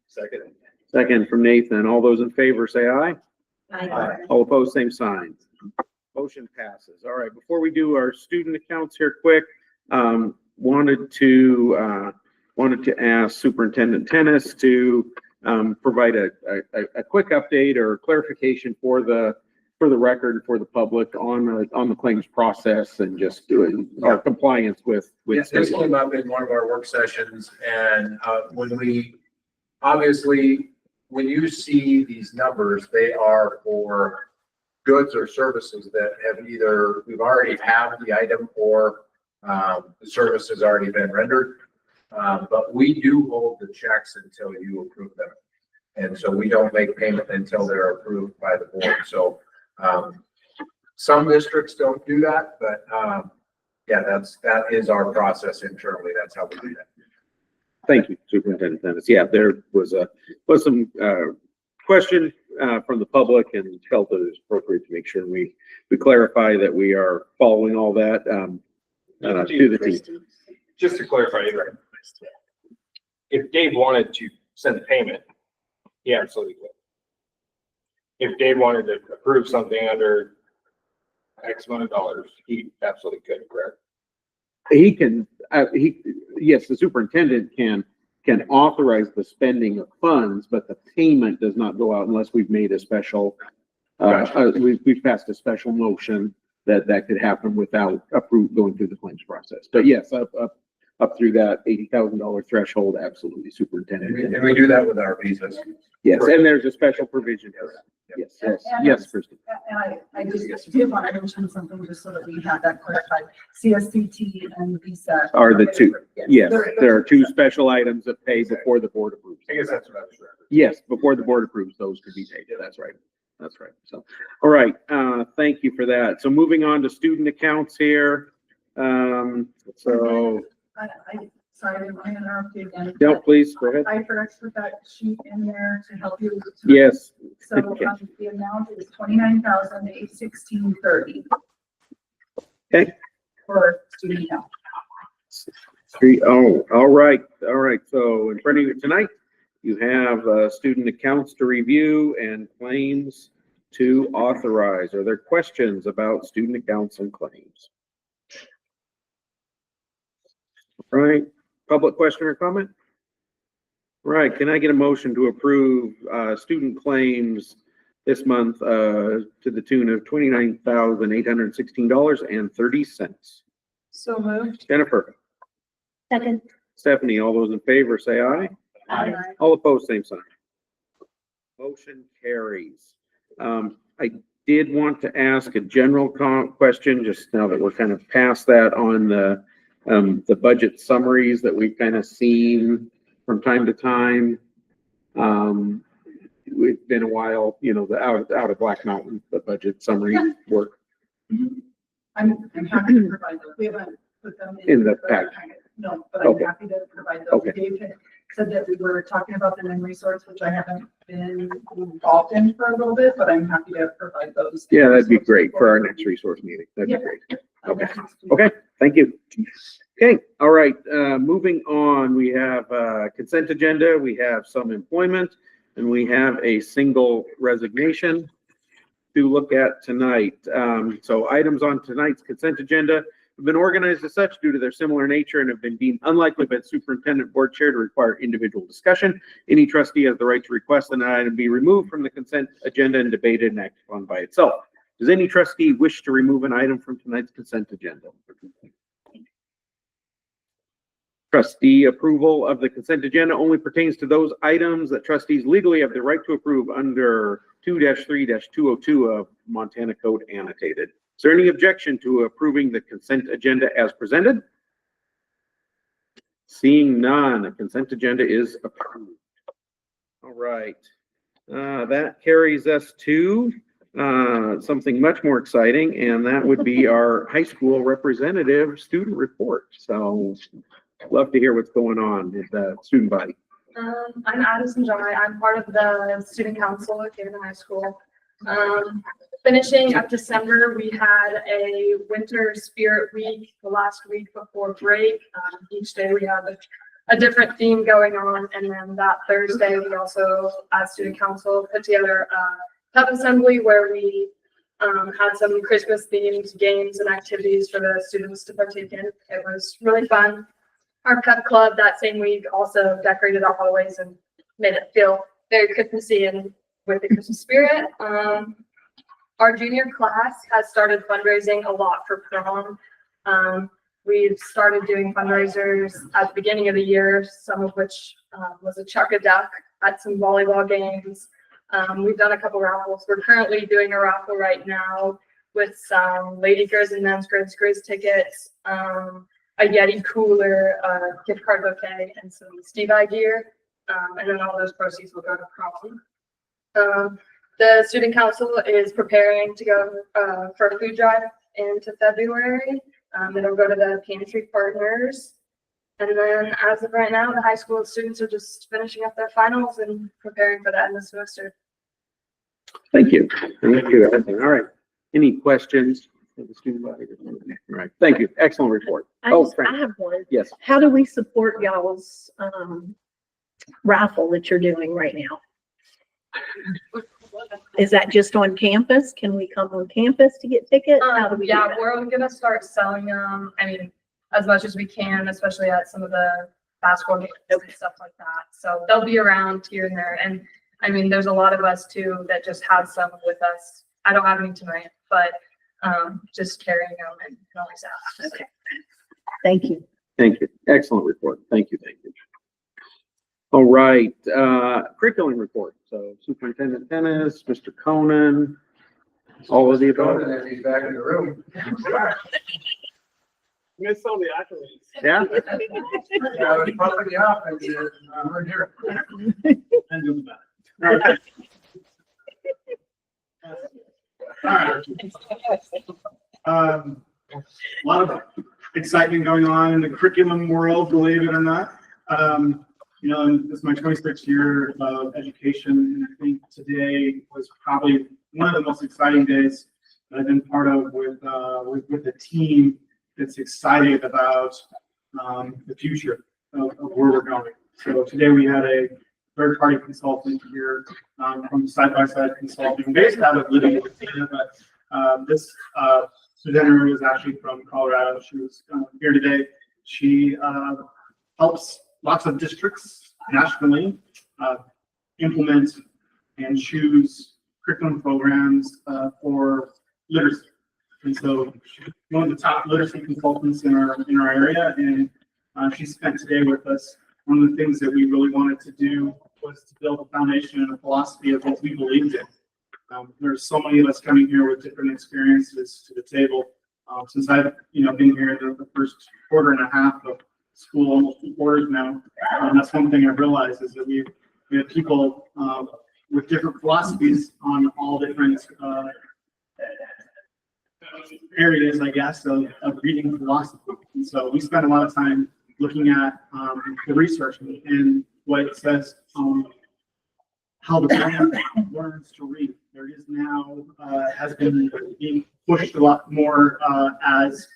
Second from Nathan. All those in favor say aye. Aye. All opposed, same sign. Motion passes. All right, before we do our student accounts here quick, wanted to ask Superintendent Tennis to provide a quick update or clarification for the for the record, for the public on the claims process and just doing our compliance with. This came up in one of our work sessions and, obviously, when you see these numbers, they are for goods or services that have either, we've already have the item or, the service has already been rendered. But we do hold the checks until you approve them. And so we don't make payment until they're approved by the board. So, some districts don't do that, but, yeah, that is our process internally. That's how we do that. Thank you, Superintendent Dennis. Yeah, there was some question from the public and felt that it was appropriate to make sure we clarify that we are following all that to the team. Just to clarify, if Dave wanted to send the payment, he absolutely could. If Dave wanted to approve something under X amount of dollars, he absolutely could, correct? He can, yes, the superintendent can authorize the spending of funds, but the payment does not go out unless we've made a special, we've passed a special motion that could happen without going through the claims process. But yes, up through that $80,000 threshold, absolutely, superintendent. And we do that with our visas. Yes, and there's a special provision for that. Yes, Kristen. And I just did want to mention something just so that we have that clarified. CSCT and VSAT. Are the two. Yes, They're- there are two special items that pay before the board approves. I guess that's what I was referring to. Yes, before the board approves, those could be paid. That's right. That's right. So, all right, thank you for that. So moving on to student accounts here. So, Sorry, I didn't want to interrupt you again. no, please, go ahead. I forgot to put that sheet in there to help you. Yes. So the amount is 29,816.30. Okay. For student account. All right. So in front of you tonight, you have student accounts to review and claims to authorize. Are there questions about student accounts and claims? All right, public question or comment? All right, can I get a motion to approve student claims this month to the tune of $29,816.30? So moved. Jennifer, Second. Stephanie, all those in favor say aye. Aye. All opposed, same sign. Motion carries. I did want to ask a general question, just now that we're kind of past that on the budget summaries that we've kind of seen from time to time. It's been a while, the out of Black Mountain, the budget summary work I'm happy to provide those. We haven't put them in the pack. No, but I'm Okay. happy to provide those. Okay. Dave had said that we were talking about them in resource, which I haven't been involved in for a little bit, but I'm happy to provide those. Yeah, that'd be great for our next resource meeting. That'd be Yeah. great. Okay, thank you. Okay, all right, moving on, we have consent agenda, we have some employment, and we have a single resignation to look at tonight. So items on tonight's consent agenda have been organized as such due to their similar nature and have been deemed unlikely by the superintendent board chair to require individual discussion. Any trustee has the right to request an item be removed from the consent agenda and debated and acted upon by itself. Does any trustee wish to remove an item from tonight's consent agenda? Trustee approval of the consent agenda only pertains to those items that trustees legally have the right to approve under 2-3-202 of Montana Code annotated. Is there any objection to approving the consent agenda as presented? Seeing none, the consent agenda is approved. All right. That carries us to something much more exciting, and that would be our high school representative student report. So love to hear what's going on with the student body. I'm Addison Jai. I'm part of the student council at Haven High School. Finishing up December, we had a winter spirit week, the last week before break. Each day we had a different theme going on. And then that Thursday, we also, as student council, put together a pep assembly where we had some Christmas themed games and activities for the students to partake in. It was really fun. Our pep club that same week also decorated our hallways and made it feel very Christmassy and with the Christmas spirit. Our junior class has started fundraising a lot for prom. We've started doing fundraisers at the beginning of the year, some of which was a chuck a duck at some volleyball games. We've done a couple raffles. We're currently doing a raffle right now with some Lady Grizz and Men's Grizz tickets, a Yeti cooler, a gift card bouquet, and some Steve Eye gear. And then all those proceeds will go to prom. The student council is preparing to go for a food drive into February. It'll go to the pantry partners. And then as of right now, the high school students are just finishing up their finals and preparing for the end of the semester. Thank you. Thank you. All right. Any questions for the student body? All right. Thank you. Excellent report. I Frank. have one. Yes. How do we support y'all's raffle that you're doing right now? Is that just on campus? Can we come on campus to get tickets? How do we do Yeah, that? we're gonna start selling them. I mean, as much as we can, especially at some of the basketball games and stuff like that. So they'll be around here and there. And I mean, there's a lot of us too that just have some with us. I don't have any tonight, but just carrying them and can always ask. Okay. Thank you. Thank you. Excellent report. Thank you. Thank you. All right, curriculum report. So Superintendent Dennis, Mr. Conan, all of the above. He's back in the room. Miss all the accolades. Yeah? I was pumping you up and we're here. And doing that. All right. A lot of excitement going on in the curriculum world, believe it or not. You know, this is my 26th year of education, and I think today was probably one of the most exciting days that I've been part of with a team that's excited about the future of where we're going. So today we had a third-party consultant here from Side by Side Consulting, based out of Libby, Virginia, but this presenter was actually from Colorado. She was here today. She helps lots of districts nationally implement and choose curriculum programs for literacy. And so she's one of the top literacy consultants in our area, and she spent today with us. One of the things that we really wanted to do was to build a foundation and a philosophy of what we believed in. There's so many of us coming here with different experiences to the table. Since I've been here the first quarter and a half of school, almost 2 quarters now, that's one thing I've realized is that we have people with different philosophies on all different areas, I guess, of reading philosophy. And so we spend a lot of time looking at the research and what it says how the brain learns to read. There is now has been being pushed a lot more as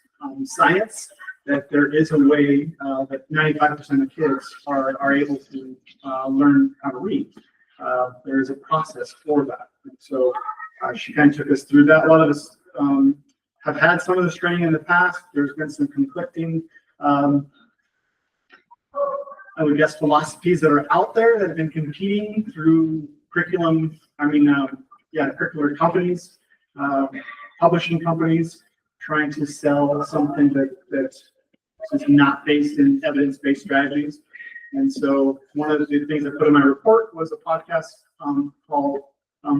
science, that there is a way that 95% of kids are able to learn how to read. There is a process for that. And so she kind of took us through that. A lot of us have had some of this training in the past. There's been some conflicting, I would guess, philosophies that are out there that have been competing through curriculum. Curricular companies, publishing companies, trying to sell something that is not based in evidence-based strategies. And so one of the things I put in my report was a podcast called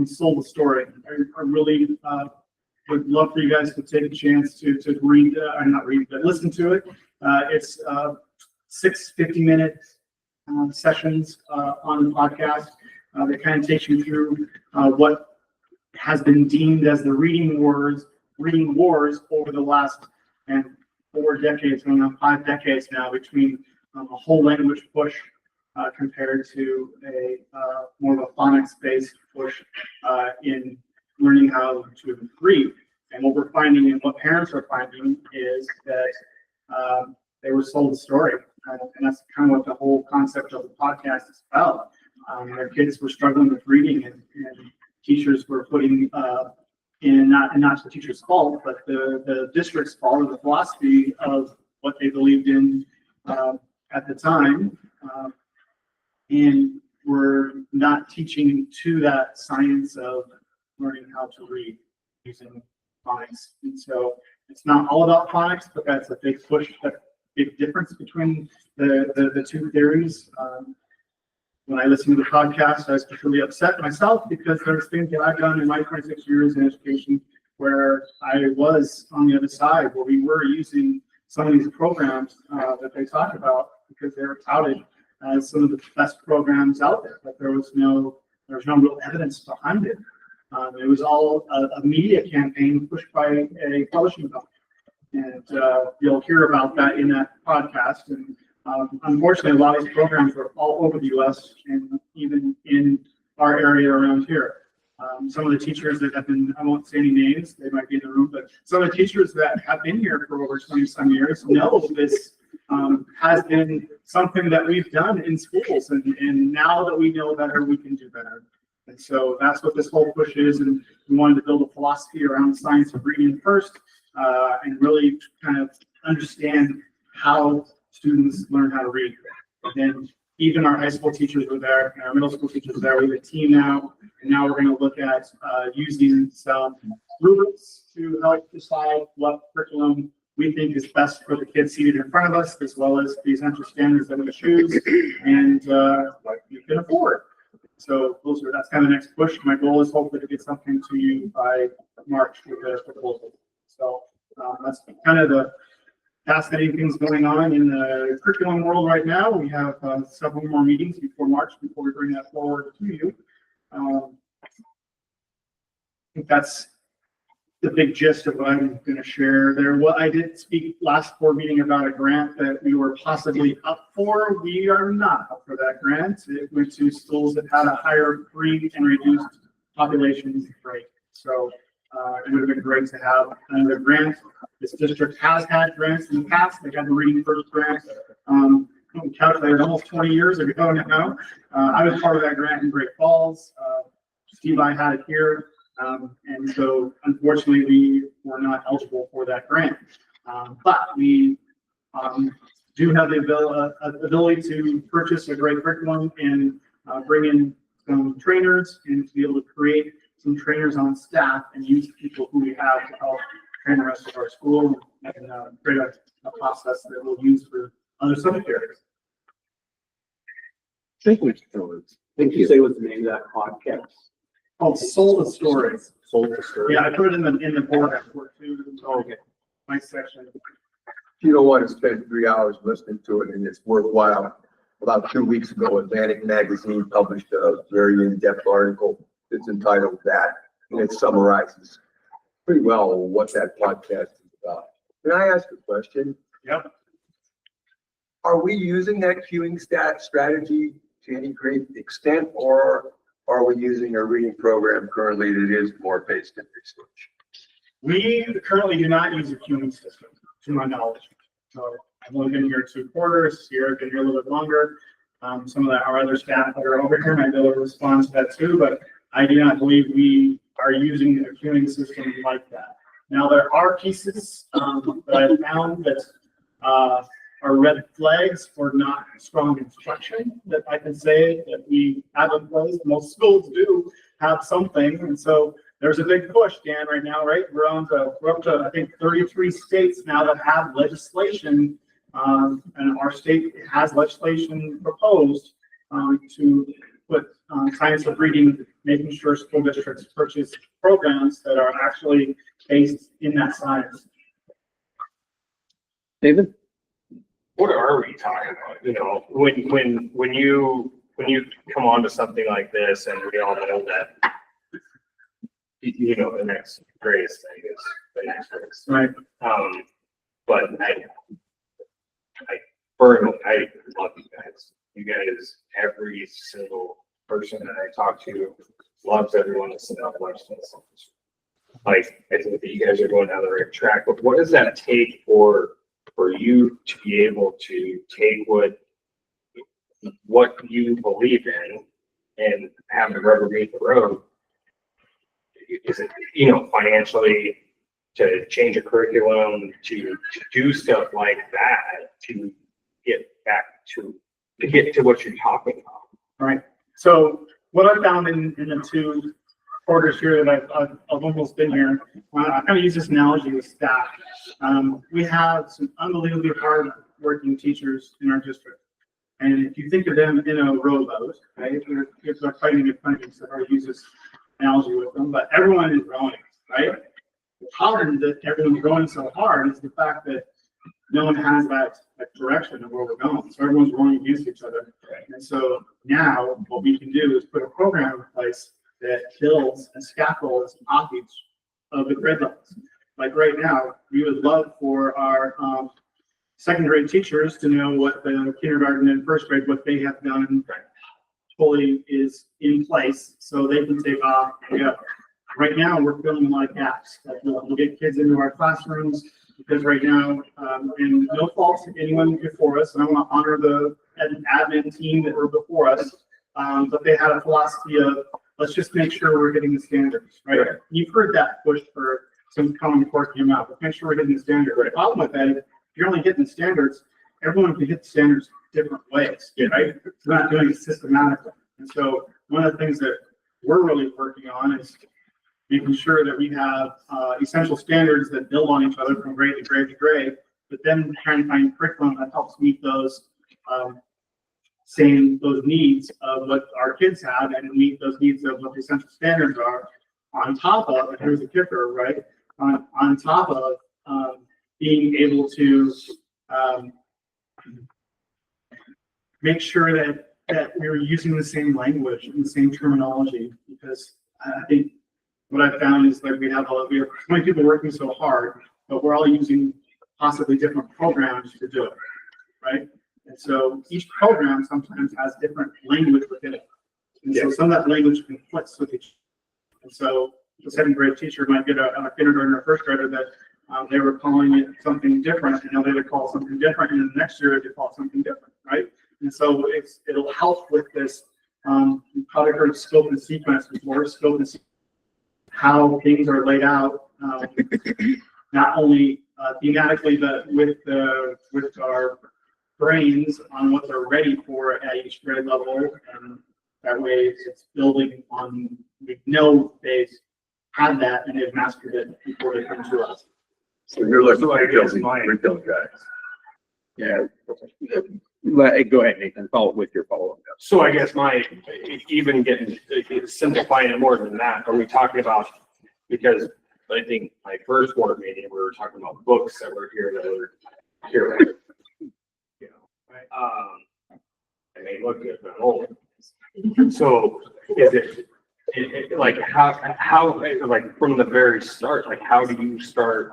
Sold the Story. I really would love for you guys to take a chance to read, or not read, but listen to it. It's 6 50-minute sessions on the podcast that kind of takes you through what has been deemed as the reading wars over the last 4 decades, going on 5 decades now, between a whole language push compared to a more of a phonics-based push in learning how to read. And what we're finding and what parents are finding is that they were sold a story. And that's kind of what the whole concept of the podcast is about. Their kids were struggling with reading, and teachers were putting in, not the teacher's fault, but the district's fault, or the philosophy of what they believed in at the time. And we're not teaching to that science of learning how to read. using phonics. And so it's not all about phonics, but that's a big push, a big difference between the two theories. When I listened to the podcast, I was really upset myself because there's things that I've done in my 26 years in education where I was on the other side, where we were using some of these programs that they talk about because they were touted as some of the best programs out there, but there was no real evidence behind it. It was all a media campaign pushed by a publishing company. And you'll hear about that in that podcast. And unfortunately, a lot of these programs are all over the US and even in our area around here. Some of the teachers that have been, I won't say any names, they might be in the room, but some of the teachers that have been here for over 20 some years know this has been something that we've done in schools. And now that we know better, we can do better. And so that's what this whole push is. And we wanted to build a philosophy around science of reading first, and really kind of understand how students learn how to read. And then even our high school teachers were there, and our middle school teachers were there. We have a team now, and now we're going to look at using some rubrics to help decide what curriculum we think is best for the kids seated in front of us, as well as the essential standards that we choose and what you can afford. So that's kind of the next push. My goal is hopefully to get something to you by March with the proposal. So that's kind of the fascinating things going on in the curriculum world right now. We have several more meetings before March before we bring that forward to you. I think that's the big gist of what I'm going to share there. Well, I did speak last board meeting about a grant that we were possibly up for. We are not up for that grant. It went to schools that had a higher free and reduced population rate. So it would have been great to have another grant. This district has had grants in the past. They had the Reading First grant. Calculated almost 20 years ago now. I was part of that grant in Great Falls. Steve, I had it here. And so unfortunately we were not eligible for that grant. But we do have the ability to purchase a great curriculum and bring in some trainers and to be able to create some trainers on staff and use the people who we have to help train the rest of our school and create a process that we'll use for other subject areas. Thank you. Say what's the name of that podcast? Called Soul the Story. Soul the Story. Yeah, I put it in the board report too. Okay. My section. If you don't want to spend 3 hours listening to it and it's worthwhile, about 2 weeks ago, Atlantic Magazine published a very in-depth article that's entitled That, and it summarizes pretty well what that podcast is about. Can I ask a question? Yep. Are we using that queuing strategy to any great extent, or are we using a reading program currently that is more based in research? We currently do not use a queuing system, to my knowledge. So I've only been here 2 quarters. I've been here a little bit longer. Some of our other staff that are over here might be able to respond to that too, but I do not believe we are using a queuing system like that. Now, there are pieces that I found that are red flags for not strong instruction that I can say that we have in place. Most schools do have something. And so there's a big push, Dan, right now, right? We're up to, I think, 33 states now that have legislation. And our state has legislation proposed to put science of reading, making sure school districts purchase programs that are actually based in that science. David? What are we talking about? You know, when you come on to something like this, and we all know that, you know, the next greatest thing is the next greatest. Right. But I love you guys. You guys, every single person that I talk to loves everyone that's in that lifestyle. Like, I think that you guys are going down the right track, but what does that take for you to be able to take what you believe in and have the rubber meet the road? Is it, you know, financially to change a curriculum, to do stuff like that, to get to what you're talking about? Right. So what I found in the 2 quarters here that I've almost been here. I kind of use this analogy with staff. We have some unbelievably hard working teachers in our district. And if you think of them in a rowboat, right, if they're fighting in front of you, so I use this analogy with them, but everyone is rowing, right? The problem that everyone's rowing so hard is the fact that no one has that direction of where we're going. So everyone's rowing against each other. And so now what we can do is put a program in place that builds and scaffolds off each of the grade levels. Like right now, we would love for our second grade teachers to know what the kindergarten and first grade, what they have done fully is in place so they can take off and go. Right now, we're filling a lot of gaps that we'll get kids into our classrooms because right now, and no fault to anyone before us, and I want to honor the admin team that were before us, but they had a philosophy of let's just make sure we're hitting the standards, right? You've heard that push for some common core came out, but make sure we're hitting the standard. The problem with that is if you're only hitting the standards, everyone can hit the standards different ways, right? It's not doing it systematically. And so one of the things that we're really working on is making sure that we have essential standards that build on each other from grade to grade to grade, but then trying to find curriculum that helps meet those those needs of what our kids have and meet those needs of what the essential standards are on top of, and here's the kicker, right? On top of being able to make sure that we're using the same language and the same terminology, because I think what I've found is like we have so many people working so hard, but we're all using possibly different programs to do it, right? And so each program sometimes has different language within it. And so some of that language conflicts with each other. And so the second grade teacher might get a kindergarten or first grader that they were calling it something different, and now they would call something different, and then the next year they call it something different, right? And so it'll help with this. You probably heard scope and sequence before. Scope and sequence, how things are laid out, not only thematically, but with our brains on what they're ready for at each grade level, and that way it's building on. We know they've had that and they've mastered it before they come to us. So you're like curriculum guys. Yeah. Go ahead, Nathan, follow with your follow-up. So I guess even simplifying it more than that, are we talking about, because I think my first board meeting, we were talking about books that were here that were here. You know, and they look good, but old. So is it like how like from the very start, like how would we start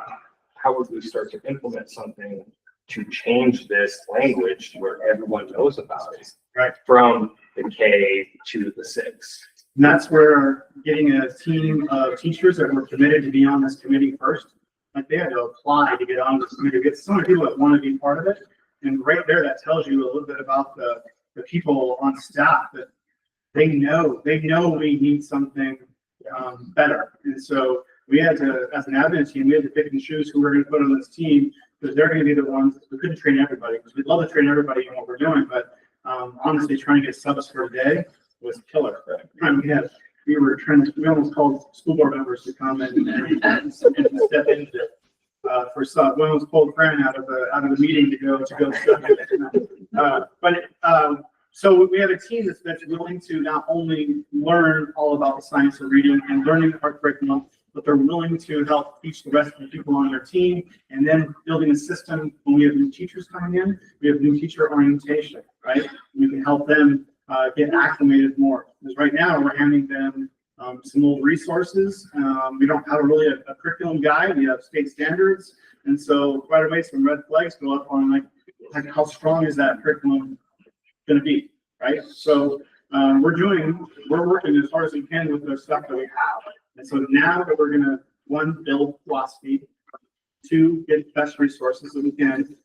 to implement something to change this language where everyone knows about it, right? From the K to the 6. And that's where getting a team of teachers that were committed to be on this committee first, like they had to apply to get on this committee, get some people that want to be part of it. And right there, that tells you a little bit about the people on staff that they know we need something better. And so we had to, as an admin team, we had to pick and choose who we're going to put on this team, because they're going to be the ones. We couldn't train everybody because we'd love to train everybody in what we're doing, but honestly, trying to get subs for a day was killer. We almost called school board members to come and step into it for sub. We almost pulled Fran out of the meeting to go sub. So we have a team that's willing to not only learn all about the science of reading and learning our curriculum, but they're willing to help teach the rest of the people on their team, and then building a system. When we have new teachers coming in, we have new teacher orientation, right? We can help them get acclimated more. Because right now we're handing them some old resources. We don't have a curriculum guide. We have state standards, and so right away some red flags go up on like how strong is that curriculum going to be, right? So we're working as hard as we can with the stuff that we have. And so now that we're going to, 1, build philosophy, 2, get best resources that we can,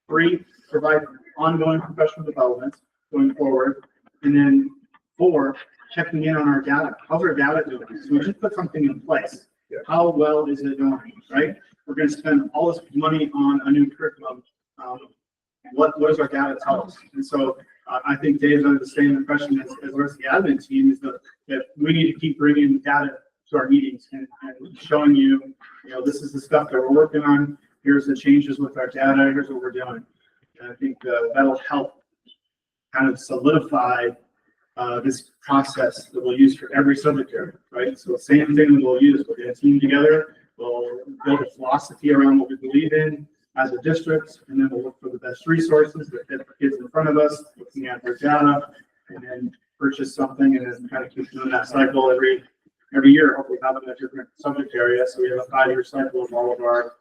3, provide ongoing professional development going forward, and then 4, checking in on our data. How's our data doing? So we just put something in place. How well is it doing, right? We're going to spend all this money on a new curriculum. What does our data tell us? And so I think Dave's under the same impression as the rest of the admin team is that we need to keep bringing data to our meetings and showing you, this is the stuff that we're working on. Here's the changes with our data. Here's what we're doing. And I think that'll help kind of solidify this process that we'll use for every subject area, right? So the same thing we'll use. We'll get a team together. We'll build a philosophy around what we believe in as a district, and then we'll look for the best resources that fit the kids in front of us, looking at their data, and then purchase something, and then kind of keep doing that cycle every year. Hopefully having a different subject area, so we have a 5-year cycle of all of our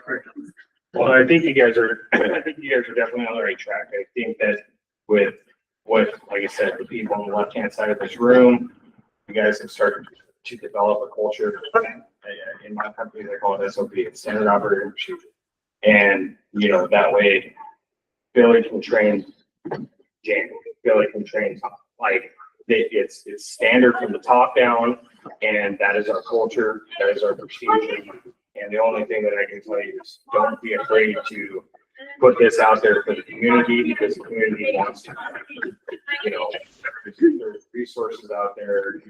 curriculum. Well, I think you guys are definitely on the right track. I think that with what, like I said, the people on the left-hand side of this room, you guys have started to develop a culture. In my company, they call it SOP, it's Standard Operating Procedure. And, that way Billy can train Dan, Billy can train Tom. Like, it's standard from the top down, and that is our culture, that is our procedure. And the only thing that I can tell you is don't be afraid to put this out there for the community, because the community wants to, there's resources out there,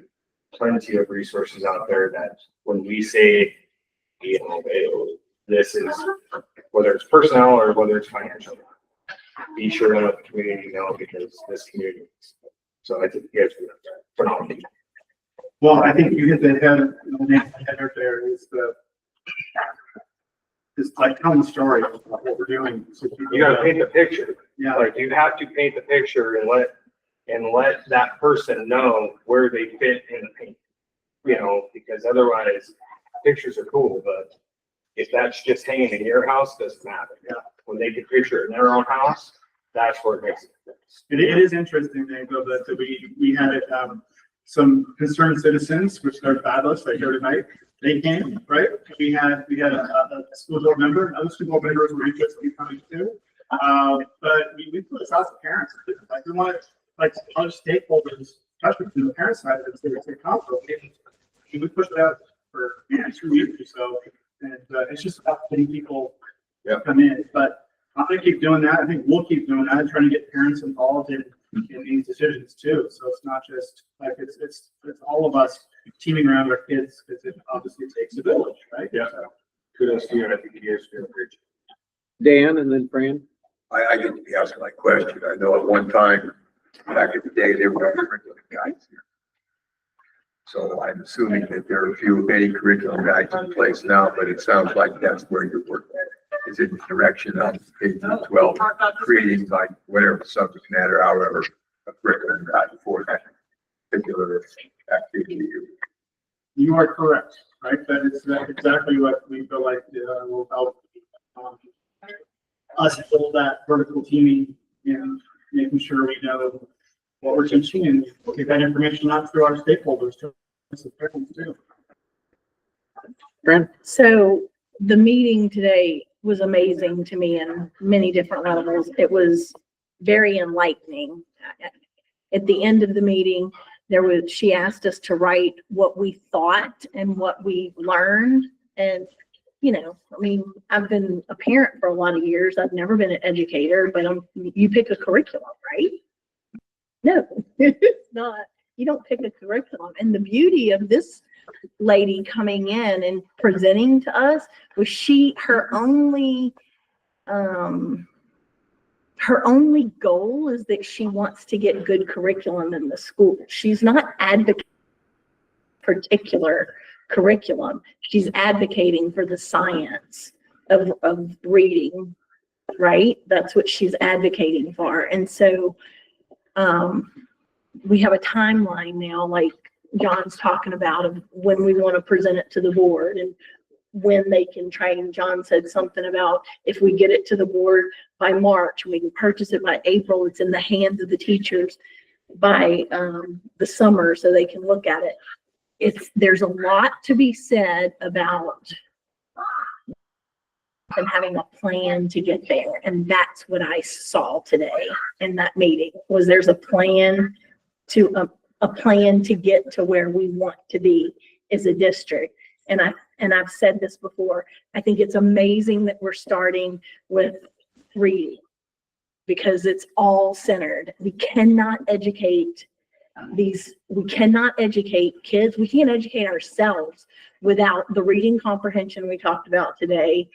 plenty of resources out there that when we say, this is, whether it's personnel or whether it's financial, be sure to let the community know, because this community. So I think you guys are phenomenal. Well, I think you hit the header there is like telling the story of what we're doing. So You gotta paint the picture. Yeah. Like, you have to paint the picture and let that person know where they fit in the paint. Because otherwise pictures are cool, but if that's just hanging in your house, doesn't matter. Yeah. When they can picture it in their own house, that's where it makes a difference. It is interesting, though, that we had some concerned citizens, which are fabulous, like here tonight. They came, right? We had a school board member, other school board members were interested in coming too. But we put this out to parents. Like, we want other stakeholders, especially from the parent side of the state council. We pushed it out for 2 weeks or so, and it's just about getting people to come in. But I'm gonna keep doing that. I think we'll keep doing that, trying to get parents involved in these decisions too. So it's not just like it's all of us teaming around our kids, because it obviously takes a village, right? Yeah. So, Kudos to you, and I think you guys are doing a great job. Dan and then Fran. I get to be asking my question. I know at one time, back in the day, there were no curriculum guides here. So I'm assuming that there are any curriculum guides in place now, but it sounds like that's where you're working. Is in the direction of K-12, creating like whatever subject matter, however, a curriculum guide for that particular activity. you are correct, right? That is exactly what we feel like will help us build that vertical teaming and making sure we know what we're teaching and get that information out through our stakeholders too. So the meeting today was amazing to me in many different levels. It was very enlightening. At the end of the meeting, she asked us to write what we thought and what we learned. And, I've been a parent for a lot of years. I've never been an educator, but you pick a curriculum, right? No, it's not. You don't pick a curriculum. And the beauty of this lady coming in and presenting to us was her only goal is that she wants to get good curriculum in the school. She's not advocating particular curriculum. She's advocating for the science of reading, right? That's what she's advocating for. And so we have a timeline now, like John's talking about, of when we want to present it to the board and when they can train. John said something about if we get it to the board by March, we can purchase it by April. It's in the hands of the teachers by the summer so they can look at it. There's a lot to be said about them having a plan to get there. And that's what I saw today in that meeting, was there's a plan to get to where we want to be as a district. And I've said this before, I think it's amazing that we're starting with reading. because it's all centered. We cannot educate kids. We can't educate ourselves without the reading comprehension we talked about today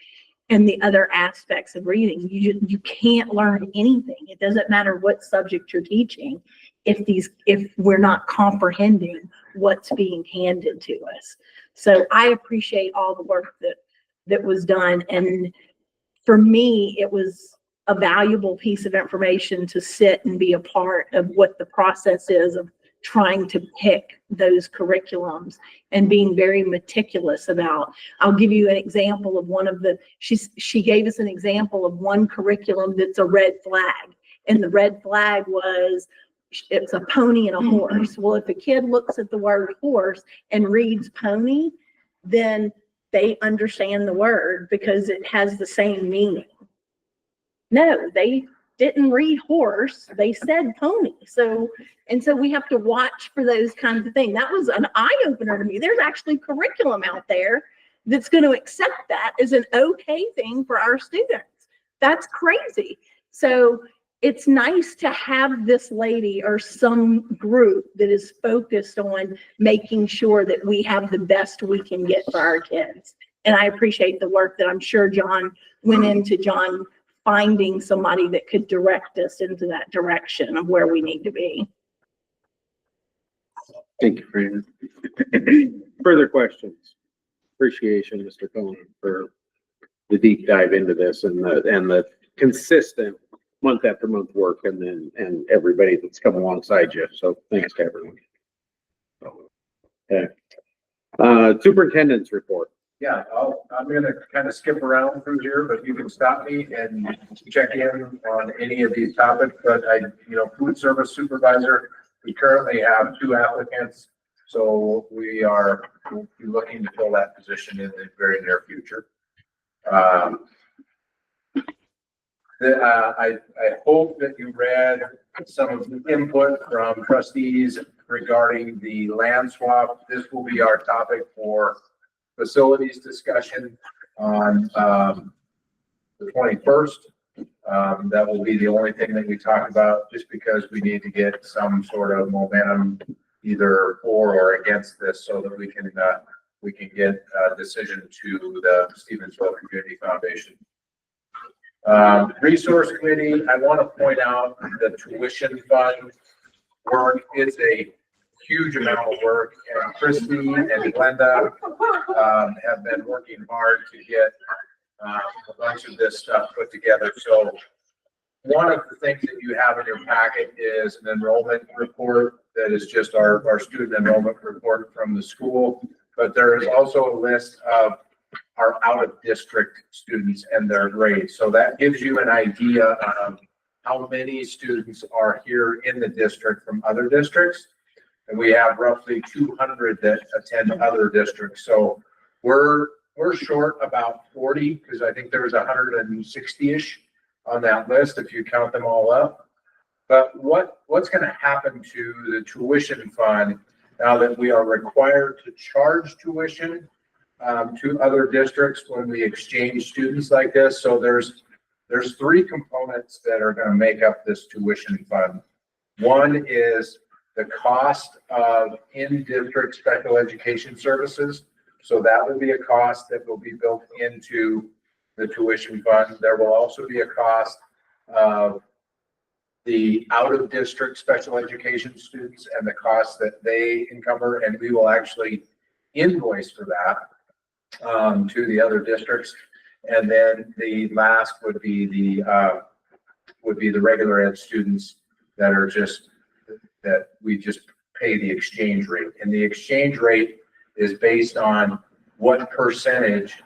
and the other aspects of reading. You can't learn anything. It doesn't matter what subject you're teaching if we're not comprehending what's being handed to us. So I appreciate all the work that was done. And for me, it was a valuable piece of information to sit and be a part of what the process is of trying to pick those curriculums and being very meticulous about. I'll give you an example of she gave us an example of one curriculum that's a red flag. And the red flag was, it's a pony and a horse. Well, if a kid looks at the word horse and reads pony, then they understand the word because it has the same meaning. No, they didn't read horse, they said pony. So we have to watch for those kinds of things. That was an eye opener to me. There's actually curriculum out there that's going to accept that as an okay thing for our students. That's crazy. So it's nice to have this lady or some group that is focused on making sure that we have the best we can get for our kids. And I appreciate the work that I'm sure John went into, John finding somebody that could direct us into that direction of where we need to be. Thank you, Fran. Further questions? Appreciation, Mr. Cohen, for the deep dive into this and the consistent month after month work and everybody that's come alongside you. So thanks to everyone. Okay. Superintendent's report. Yeah, I'm gonna kind of skip around through here, but you can stop me and check in on any of these topics. But food service supervisor, we currently have 2 applicants. So we are looking to fill that position in the very near future. I hope that you read some of the input from trustees regarding the land swap. This will be our topic for facilities discussion on the 21st. That will be the only thing that we talk about, just because we need to get some sort of momentum either for or against this, so that we can get a decision to the Stevensville Community Foundation. Resource committee, I want to point out the tuition fund work is a huge amount of work, and Christy and Glenda have been working hard to get a bunch of this stuff put together. So one of the things that you have in your packet is an enrollment report that is just our student enrollment report from the school, but there is also a list of our out-of-district students and their grades. So that gives you an idea of how many students are here in the district from other districts. And we have roughly 200 that attend other districts. So we're short about 40, because I think there's 160-ish on that list if you count them all up. But what's going to happen to the tuition fund now that we are required to charge tuition to other districts when we exchange students like this? So there's 3 components that are going to make up this tuition fund. One is the cost of in-district special education services. So that will be a cost that will be built into the tuition fund. There will also be a cost of the out-of-district special education students and the costs that they encumber, and we will actually invoice for that to the other districts. And then the last would be the regular ed students that are that we just pay the exchange rate. And the exchange rate is based on what percentage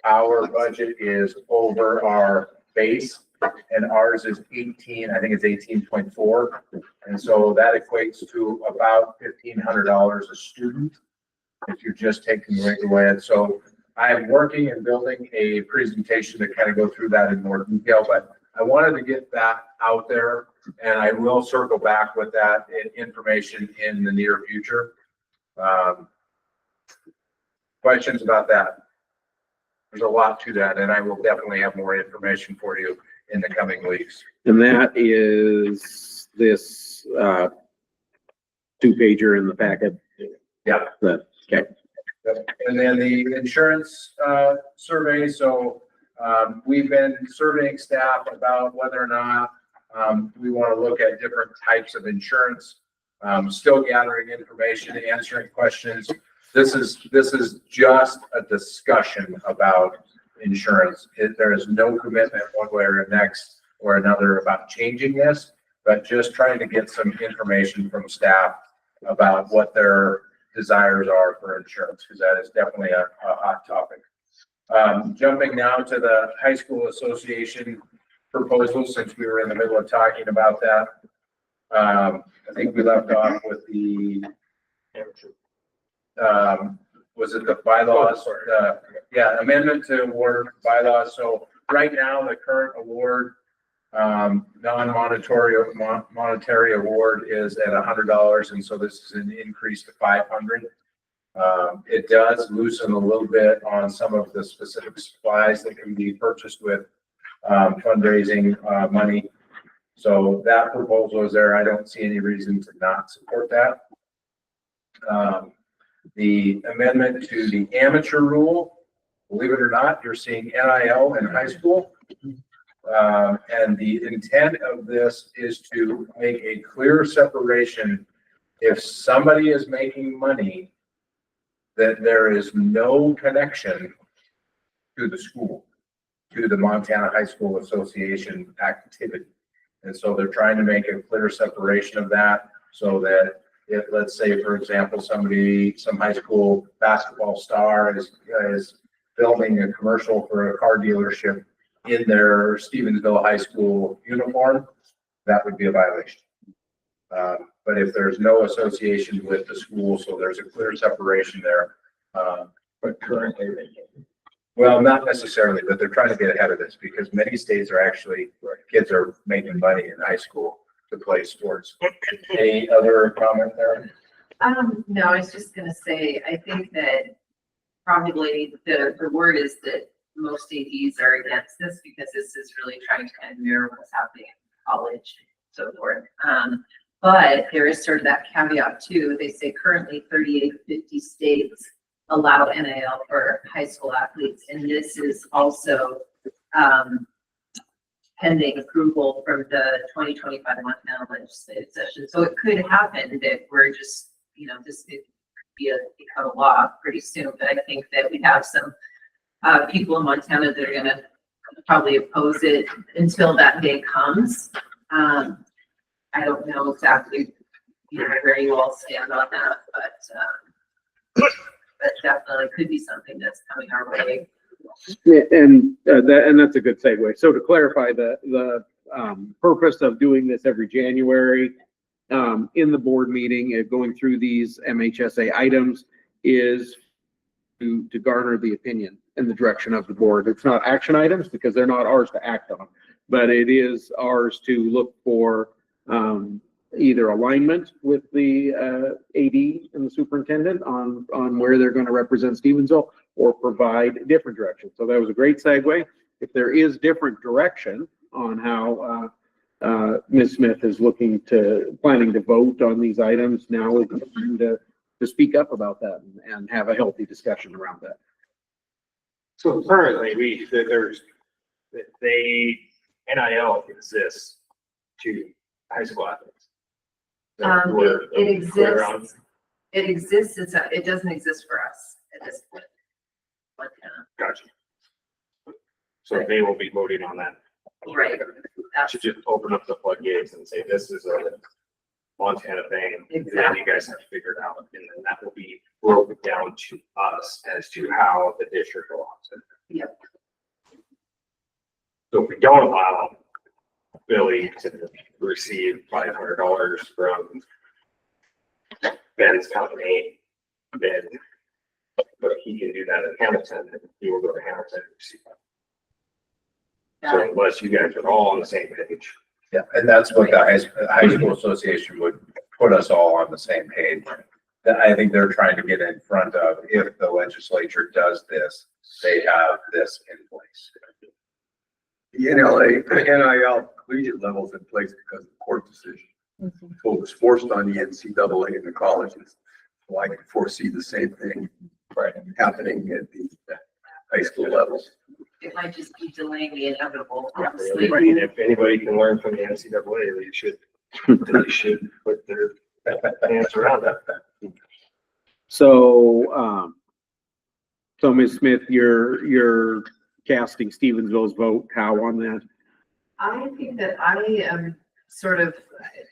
our budget is over our base. And ours is 18, I think it's 18.4. And so that equates to about $1,500 a student if you're just taking regular ed. So I am working and building a presentation to kind of go through that in more detail, but I wanted to get that out there, and I will circle back with that information in the near future. Questions about that? There's a lot to that, and I will definitely have more information for you in the coming weeks. And that is this, 2-pager in the packet. Yeah. Okay. And then the insurance, survey, so, we've been surveying staff about whether or not, we want to look at different types of insurance. Still gathering information, answering questions. This is just a discussion about insurance. There is no commitment one way or next or another about changing this, but just trying to get some information from staff about what their desires are for insurance, because that is definitely a hot topic. Jumping now to the high school association proposal, since we were in the middle of talking about that. I think we left off with the, was it the bylaws? Yeah, amendment to award bylaws. So right now, the current award, monetary award is at $100. And so this is an increase to 500. It does loosen a little bit on some of the specific supplies that can be purchased with fundraising money. So that proposal is there. I don't see any reason to not support that. The amendment to the amateur rule, believe it or not, you're seeing NIL in high school. And the intent of this is to make a clear separation. If somebody is making money, that there is no connection to the school, to the Montana High School Association activity. And so they're trying to make a clear separation of that so that if, let's say, for example, some high school basketball star is filming a commercial for a car dealership in their Stevensville High School uniform, that would be a violation. But if there's no association with the school, so there's a clear separation there. But currently they can. Well, not necessarily, but they're trying to get ahead of this because many states are actually, kids are making money in high school to play sports. Any other comment there? No, I was just gonna say, I think that probably the word is that most ADs are against this because this is really trying to kind of mirror what's happening in college and so forth. But there is sort of that caveat too. They say currently 38 of 50 states allow NIL for high school athletes. And this is also pending approval from the 2025 Montana legislative session. So it could happen that we're just, this could become a law pretty soon. But I think that we have some people in Montana that are going to probably oppose it until that day comes. I don't know exactly, where you all stand on that, but definitely could be something that's coming our way. Yeah, and that's a good segue. So to clarify, the purpose of doing this every January in the board meeting, going through these MHSA items is to garner the opinion and the direction of the board. It's not action items because they're not ours to act on, but it is ours to look for either alignment with the AD and the superintendent on where they're going to represent Stevensville or provide different direction. So that was a great segue. If there is different direction on how Ms. Smith is planning to vote on these items, now is the time to speak up about that and have a healthy discussion around that. So currently NIL exists to high school athletes. It exists. It exists. It doesn't exist for us at this point. Gotcha. So they will be voting on that. Right. To just open up the floodgates and say, this is a Montana thing. Exactly. And you guys have to figure it out. And then that will be broken down to us as to how the district will offset it. Yep. So if we don't allow Billy to receive $500 from Ben's company, then, but he can do that in Hamilton, and he will go to Hamilton and receive that. So unless you guys are all on the same page. Yeah, and that's what the high school association would put us all on the same page. That I think they're trying to get in front of, if the legislature does this, they have this in place. The NIL collegiate levels in place because of the court decision. So it was forced on the NCAA and the colleges. So I can foresee the same thing happening at the high school levels. It might just be delaying the inevitable, I honestly. mean, if anybody can learn from the NCAA, they should put their hands around that. So, so Ms. Smith, you're casting Stevensville's vote, how on that? I think that I am sort of,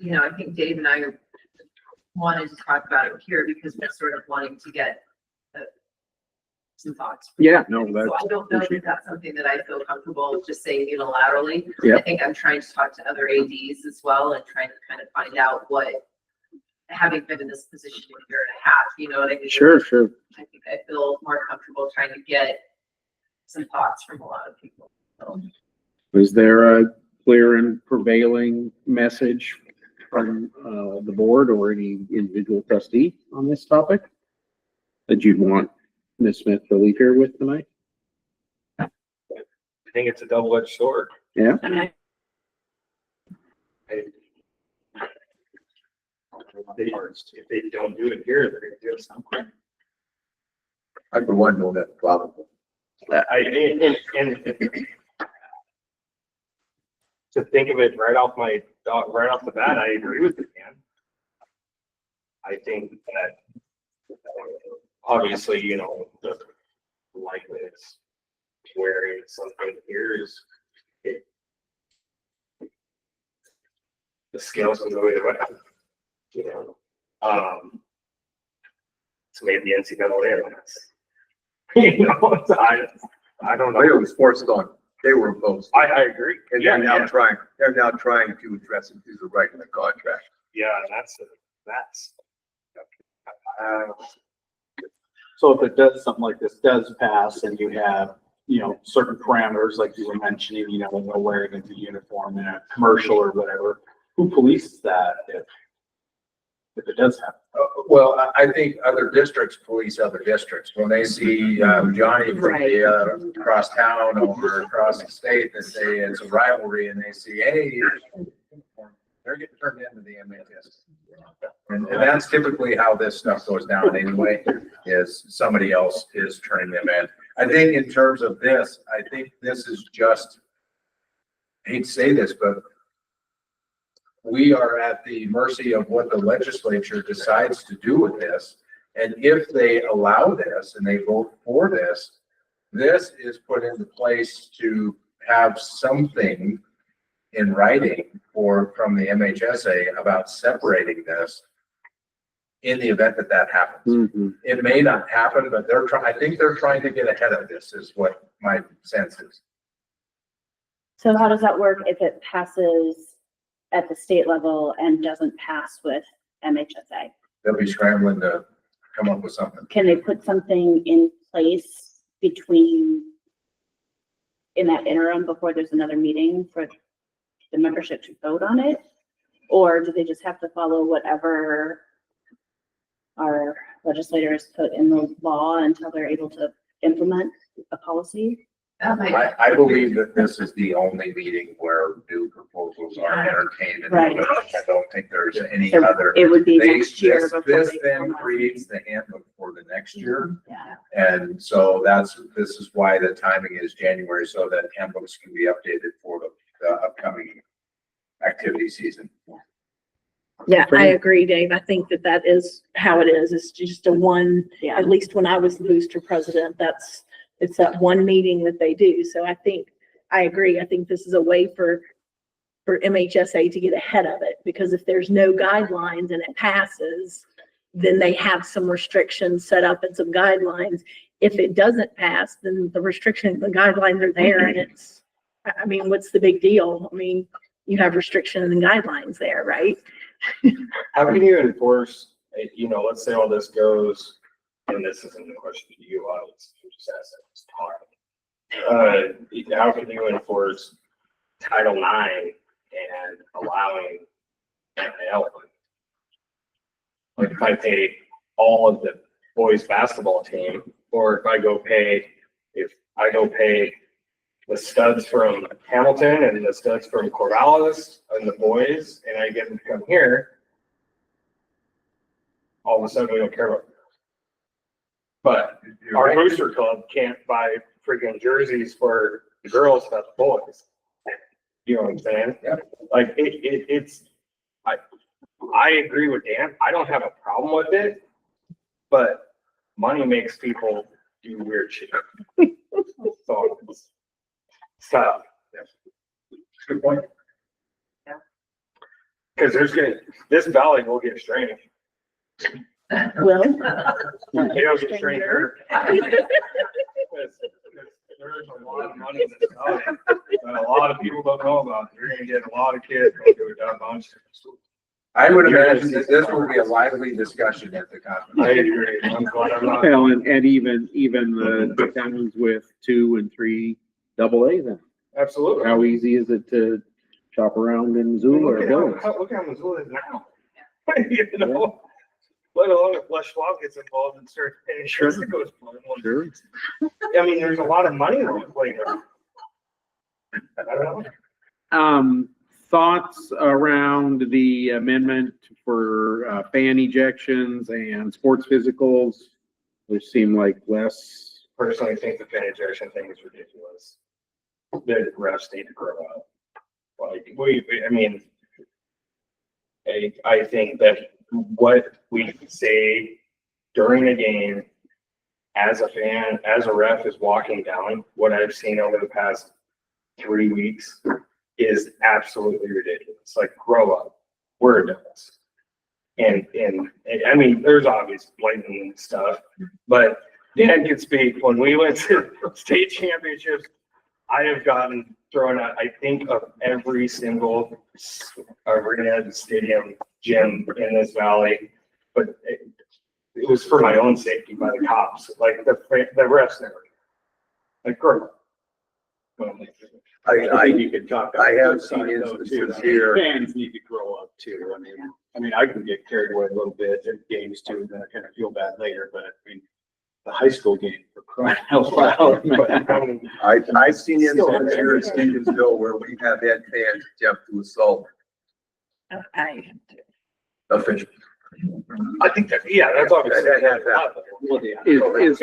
I think Dave and I wanted to talk about it here because we're sort of wanting to get some thoughts. Yeah, no, that's. So I don't know if that's something that I feel comfortable just saying unilaterally. Yeah. I think I'm trying to talk to other ADs as well and trying to kind of find out what, having been in this position a year and a half, you know what I mean? Sure, sure. I think I feel more comfortable trying to get some thoughts from a lot of people. So, Is there a clear and prevailing message from the board or any individual trustee on this topic that you'd want Ms. Smith to leave here with tonight? I think it's a double-edged sword. Yeah. If they don't do it here, they're gonna do it somewhere. I for one know that's probable. And to think of it right off the bat, I agree with you, Dan. I think that obviously, the likeliness wearing something here is the scales will go either way. So maybe the NCAA on this. I don't know. It was forced on. They were opposed. I agree. And they're now trying to address it through the right in the contract. Yeah, that's. So if it does, something like this does pass and you have, certain parameters, like you were mentioning, when they're wearing into uniform in a commercial or whatever, who polices that if it does happen? Well, I think other districts police other districts. When they see Johnny from the across town or across the state, they say it's a rivalry and they see, hey, they're getting turned into the MHS. And that's typically how this stuff goes down anyway, is somebody else is turning them in. I think in terms of this, I think this is just, I hate to say this, but we are at the mercy of what the legislature decides to do with this. And if they allow this and they vote for this, this is put into place to have something in writing from the MHSA about separating this in the event that that happens. Mm-hmm. It may not happen, but I think they're trying to get ahead of this is what my sense is. So how does that work if it passes at the state level and doesn't pass with MHSA? They'll be scrambling to come up with something. Can they put something in place in that interim before there's another meeting for the membership to vote on it? Or do they just have to follow whatever our legislators put in the law until they're able to implement a policy? I believe that this is the only meeting where new proposals are entertained. Right. I don't think there's any So other. it would be next year before This they then come up. creates the handbook for the next year. Yeah. And so this is why the timing is January, so that handbooks can be updated for the upcoming activity season. Yeah, I agree, Dave. I think that is how it is. It's just Yeah. at least when I was the booster president, it's that one meeting that they do. So I agree. I think this is a way for MHSA to get ahead of it, because if there's no guidelines and it passes, then they have some restrictions set up and some guidelines. If it doesn't pass, then the restrictions, the guidelines are there, and what's the big deal? You have restrictions and guidelines there, right? How can you enforce, let's say all this goes, and this isn't a question to you, I'll just ask it. How can you enforce Title IX and allowing NIL? Like if I pay all of the boys basketball team, or if I go pay the studs from Hamilton and the studs from Corvallis and the boys, and I get them to come here, all of a sudden we don't care about them. But our booster club can't buy freaking jerseys for the girls, not the boys. You know what I'm saying? Yeah. Like I agree with Dan. I don't have a problem with it, but money makes people do weird shit. So it's tough. Good point. Cause this valley will get strained. Will. It'll get strained. There's a lot of money in this valley that a lot of people don't know about. You're gonna get a lot of kids going to a bunch. I would imagine that this will be a lively discussion at the I conference. agree. I'm glad I'm not. Well, and even the towns with 2 and 3 AA then. Absolutely. How easy is it to shop around in Missoula or Billings? Look how Missoula is now. You know, let alone if Les Schwab gets involved and starts paying shirts that goes for Sure. I mean, there's a lot of money that playing there. I don't know. Thoughts around the amendment for fan ejections and sports physicals, which seem like less. Personally, I think the fan ejection thing is ridiculous. The refs need to grow up. Like I mean, I think that what we say during a game as a fan, as a ref is walking down, what I've seen over the past 3 weeks is absolutely ridiculous. Like, grow up. We're adults. And I mean, there's obvious blatant stuff, but Dan can speak. When we went to state championships, I have gotten thrown out, I think, of every single arena, stadium, gym in this valley. But it was for my own safety by the cops. Like, the refs never. Like, grow up. I think you could talk. I have both seen sides, though, too. instances here. Fans need to grow up too. I mean, I can get carried away a little bit at games too, and then I kind of feel bad later, but I mean, the high school game for crying out loud, man. I've seen instances here at Stevensville where we have had fans attempt to assault officials. I think that, yeah, that's obviously. That has happened. Is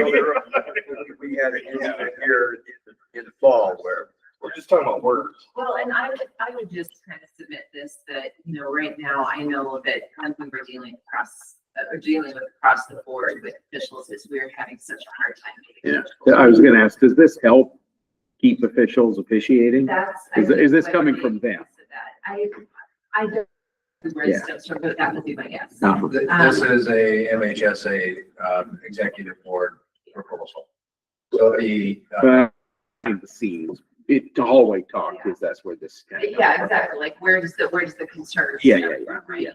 We had an incident here in the fall where We're just talking about words. Well, and I would just kind of submit this, that, you know, right now, I know that we're dealing with across the board with officials, is we're having such a hard time. getting Yeah, I was gonna ask, does this help keep officials officiating? Is this what coming the from them? piece of that. I don't. Where it stems from, but that would be my guess. No. This is a MHSA executive board proposal. So the, Behind the scenes, the hallway talk is that's where this. kind of Yeah, comes exactly. Like, where does the concern? Yeah, stem yeah, yeah, from, right? yeah.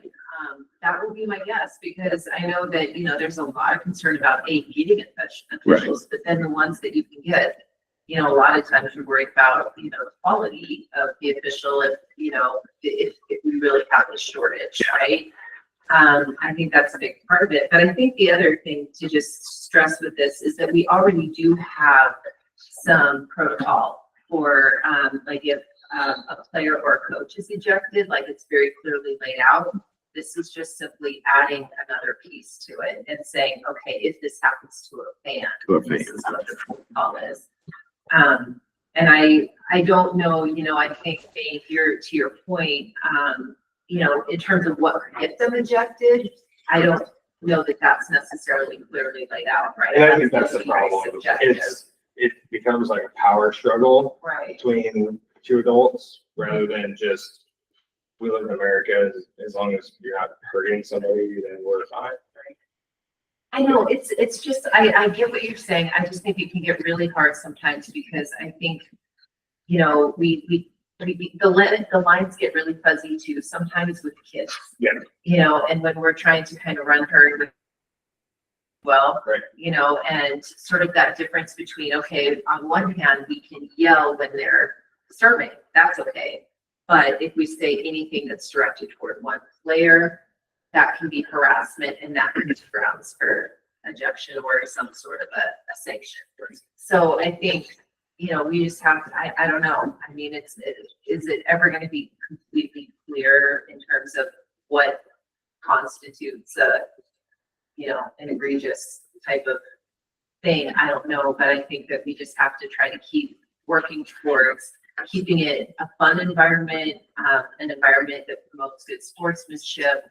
That would be my guess, because I know that, you know, there's a lot of concern about getting officials, but then the ones that you can get, you know, a lot of times we're worried about, you know, the quality of the official, if, you know, if we really have a shortage, right? I think that's a big part of it. But I think the other thing to just stress with this is that we already do have some protocol for, like, if a player or a coach is ejected, like, it's very clearly laid out. This is just simply adding another piece to it and saying, okay, if this happens to a fan, this is what the protocol is. And I don't know, you know, I think to your point, you know, in terms of what could get them ejected, I don't know that that's necessarily clearly laid out, right? And I think that's the problem. It becomes like a power struggle Right. between two adults rather than just, we live in America, as long as you're not hurting somebody, then we're fine. I know, it's just, I get what you're saying. I just think it can get really hard sometimes, because I think, you know, the lines get really fuzzy too, sometimes with kids. Yeah. You know, and when we're trying to kind of run her well, Right. you know, and sort of that difference between, okay, on one hand, we can yell when they're serving, that's okay. But if we say anything that's directed toward one player, that can be harassment, and that can be grounds for ejection or some sort of a sanction. So I think, you know, we just have, I don't know. I mean, is it ever gonna be completely clear in terms of what constitutes a, you know, an egregious type of thing? I don't know, but I think that we just have to try to keep working towards keeping it a fun environment, an environment that promotes good sportsmanship.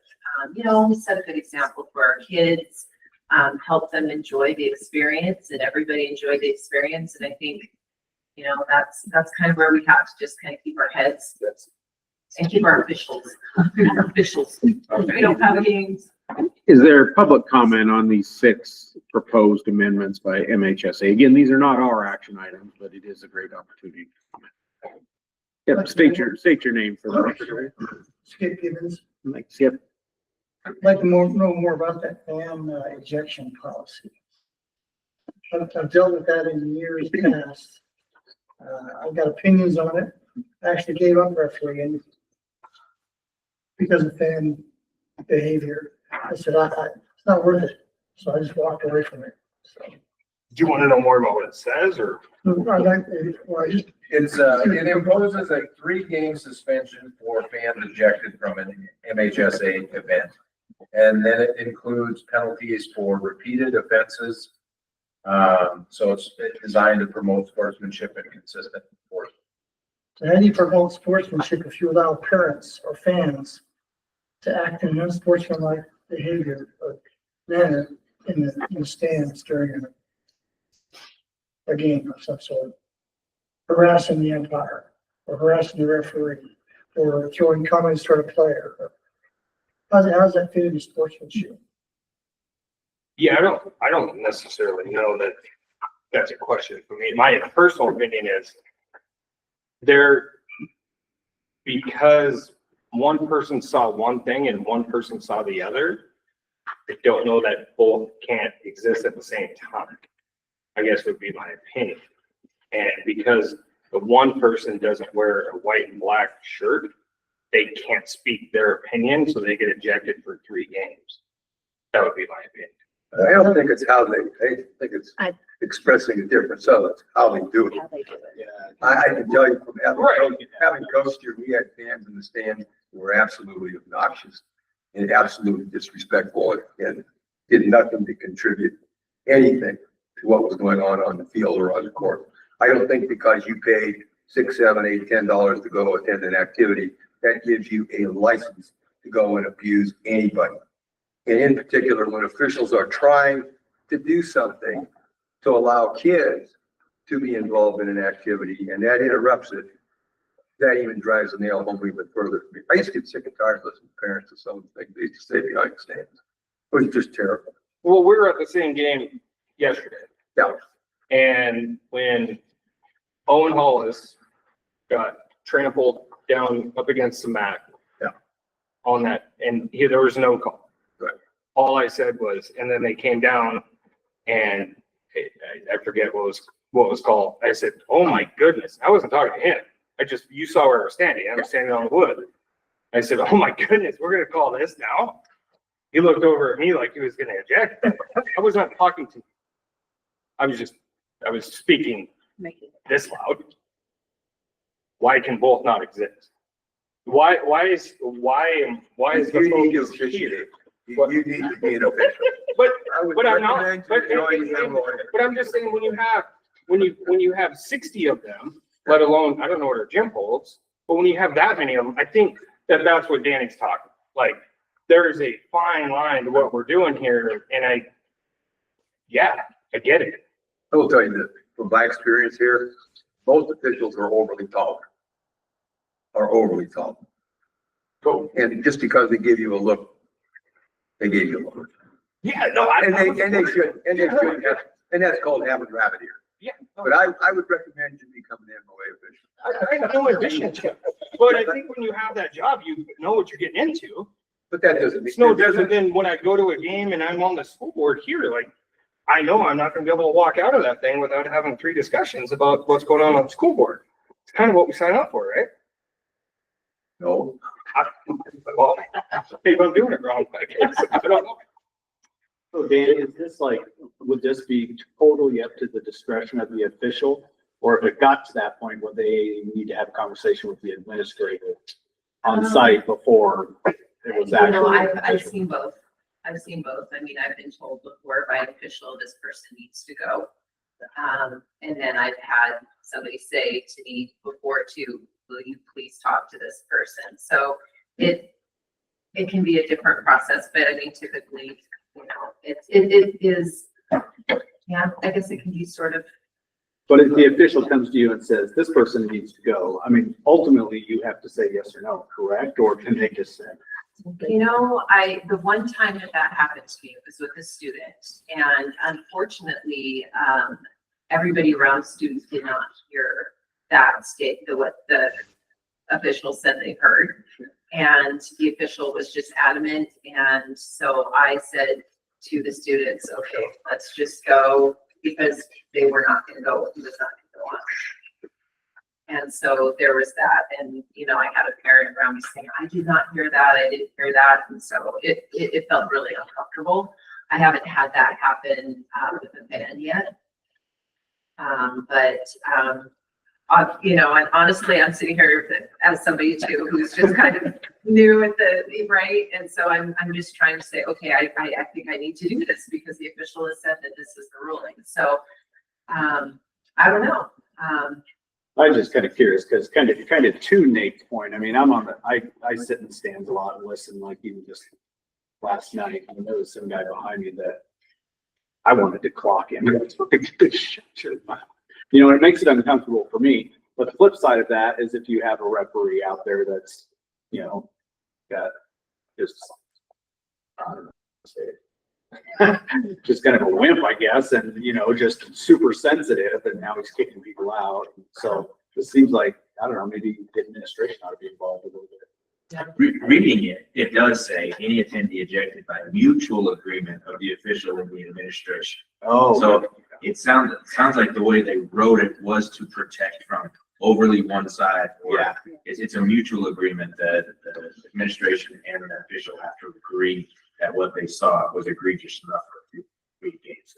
You know, set a good example for our kids, help them enjoy the experience, and everybody enjoy the experience. And I think, you know, that's kind of where we have to just kind of keep our heads and keep our officials. We don't have games. Is there public comment on these 6 proposed amendments by MHSA? Again, these are not our action items, but it is a great opportunity to comment. Yep, state your name for the record. Skip Gibbons. Like, Skip. I'd like to know more about that fan ejection policy. I've dealt with that in years past. I've got opinions on it. I actually gave up refereeing because of fan behavior. I said, it's not worth it. So I just walked away from it. So. Do you want to know more about what it says or? It imposes a 3-game suspension for fans ejected from an MHSA event. And then it includes penalties for repeated offenses. So it's designed to promote sportsmanship and consistent enforcement. So how do you promote sportsmanship if you allow parents or fans to act in unsportsmanlike behavior or manner in the stands during a game of some sort? Harassing the umpire, or harassing the referee, or throwing comments toward a player. How does that fit into sportsmanship? Yeah, I don't necessarily know that that's a question for me. My personal opinion is because one person saw one thing and one person saw the other, I don't know that both can't exist at the same time, I guess would be my opinion. And because the one person doesn't wear a white and black shirt, they can't speak their opinion, so they get ejected for 3 games. That would be my opinion. I don't think it's how I think it's expressing a difference of it, how they do it. I can tell you from having coached here, we had fans in the stands who were absolutely obnoxious and absolutely disrespectful and did nothing to contribute anything to what was going on the field or on the court. I don't think because you paid $6, $7, $8, $10 to go attend an activity, that gives you a license to go and abuse anybody. And in particular, when officials are trying to do something to allow kids to be involved in an activity and that interrupts it, that even drives the nail home even further. I used to get sick and tired of listening to parents to some things they used to say behind the stands. It was just terrible. Well, we were at the same game yesterday. Yeah. And when Owen Hollis got trampled down up against the mat. Yeah. On that, and there was no call. Right. All I said was, and then they came down and I forget what was called. I said, oh my goodness, I wasn't talking to him. You saw where I was standing. I was standing on the wood. I said, oh my goodness, we're going to call this now. He looked over at me like he was going to eject. I was not talking to him. I was speaking this loud. Why can both not exist? Why is the focus here? You need to be an official. But I'm not. But I'm just saying when you have 60 of them, let alone I don't know what our gym holds, but when you have that many of them, I think that's what Danny's talking. Like there is a fine line to what we're doing here, and I get it. I will tell you that from my experience here, most officials are overly tolerant. Cool. And just because they give you a look, they gave you a look. Yeah, no, and they should, and that's called having rabbit ear. Yeah. But I would recommend you become an MOA official. I know addition to, but I think when you have that job, you know what you're getting into. But that doesn't mean it's no different than when I go to a game and I'm on the school board here. Like I know I'm not going to be able to walk out of that thing without having 3 discussions about what's going on the school board. It's kind of what we sign up for, right? No. Well, maybe I'm doing it wrong. I guess. I don't know. So Dan, is this would this be totally up to the discretion of the official Or if it got to that point where they need to have a conversation with the administrator on site before it was You know, actually. I've seen both. I've seen both. I mean, I've been told before by an official, this person needs to go. And then I've had somebody say to me before too, will you please talk to this person? So it can be a different process, but I mean, typically, you know, it is, yeah, I guess it can be sort of. But if the official comes to you and says, this person needs to go, I mean, ultimately you have to say yes or no, correct? Or can they just say? You know, the one time that happened to me was with a student, and unfortunately, everybody around students did not hear that what the official said they heard. And the official was just adamant, and so I said to the students, okay, let's just go, because they were not gonna go, he was not gonna go on. And so there was that, and, you know, I had a parent around me saying, I did not hear that, I didn't hear that, and so it felt really uncomfortable. I haven't had that happen with the band yet. You know, and honestly, I'm sitting here as somebody too, who's just kind of new at the, right? And so I'm just trying to say, okay, I think I need to do this because the official has said that this is the ruling. So, I don't know. I'm just kind of curious, because kind of to Nate's point, I mean, I sit in the stands a lot and listen, like even just last night, and there was some guy behind me that I wanted to clock him. You know, it makes it uncomfortable for me. But the flip side of that is if you have a referee out there that's, you know, got just, I don't know, say it. Just kind of a wimp, I guess, and, you know, just super sensitive, and now he's kicking people out. So it seems like, I don't know, maybe the administration ought to be involved a little bit. Reading it, it does say any attendee ejected by mutual agreement of the official and the administration. Oh. So it sounds like the way they wrote it was to protect from overly one side. Or Yeah. It's a mutual agreement that the administration and the official have to agree that what they saw was egregious enough for 3 games.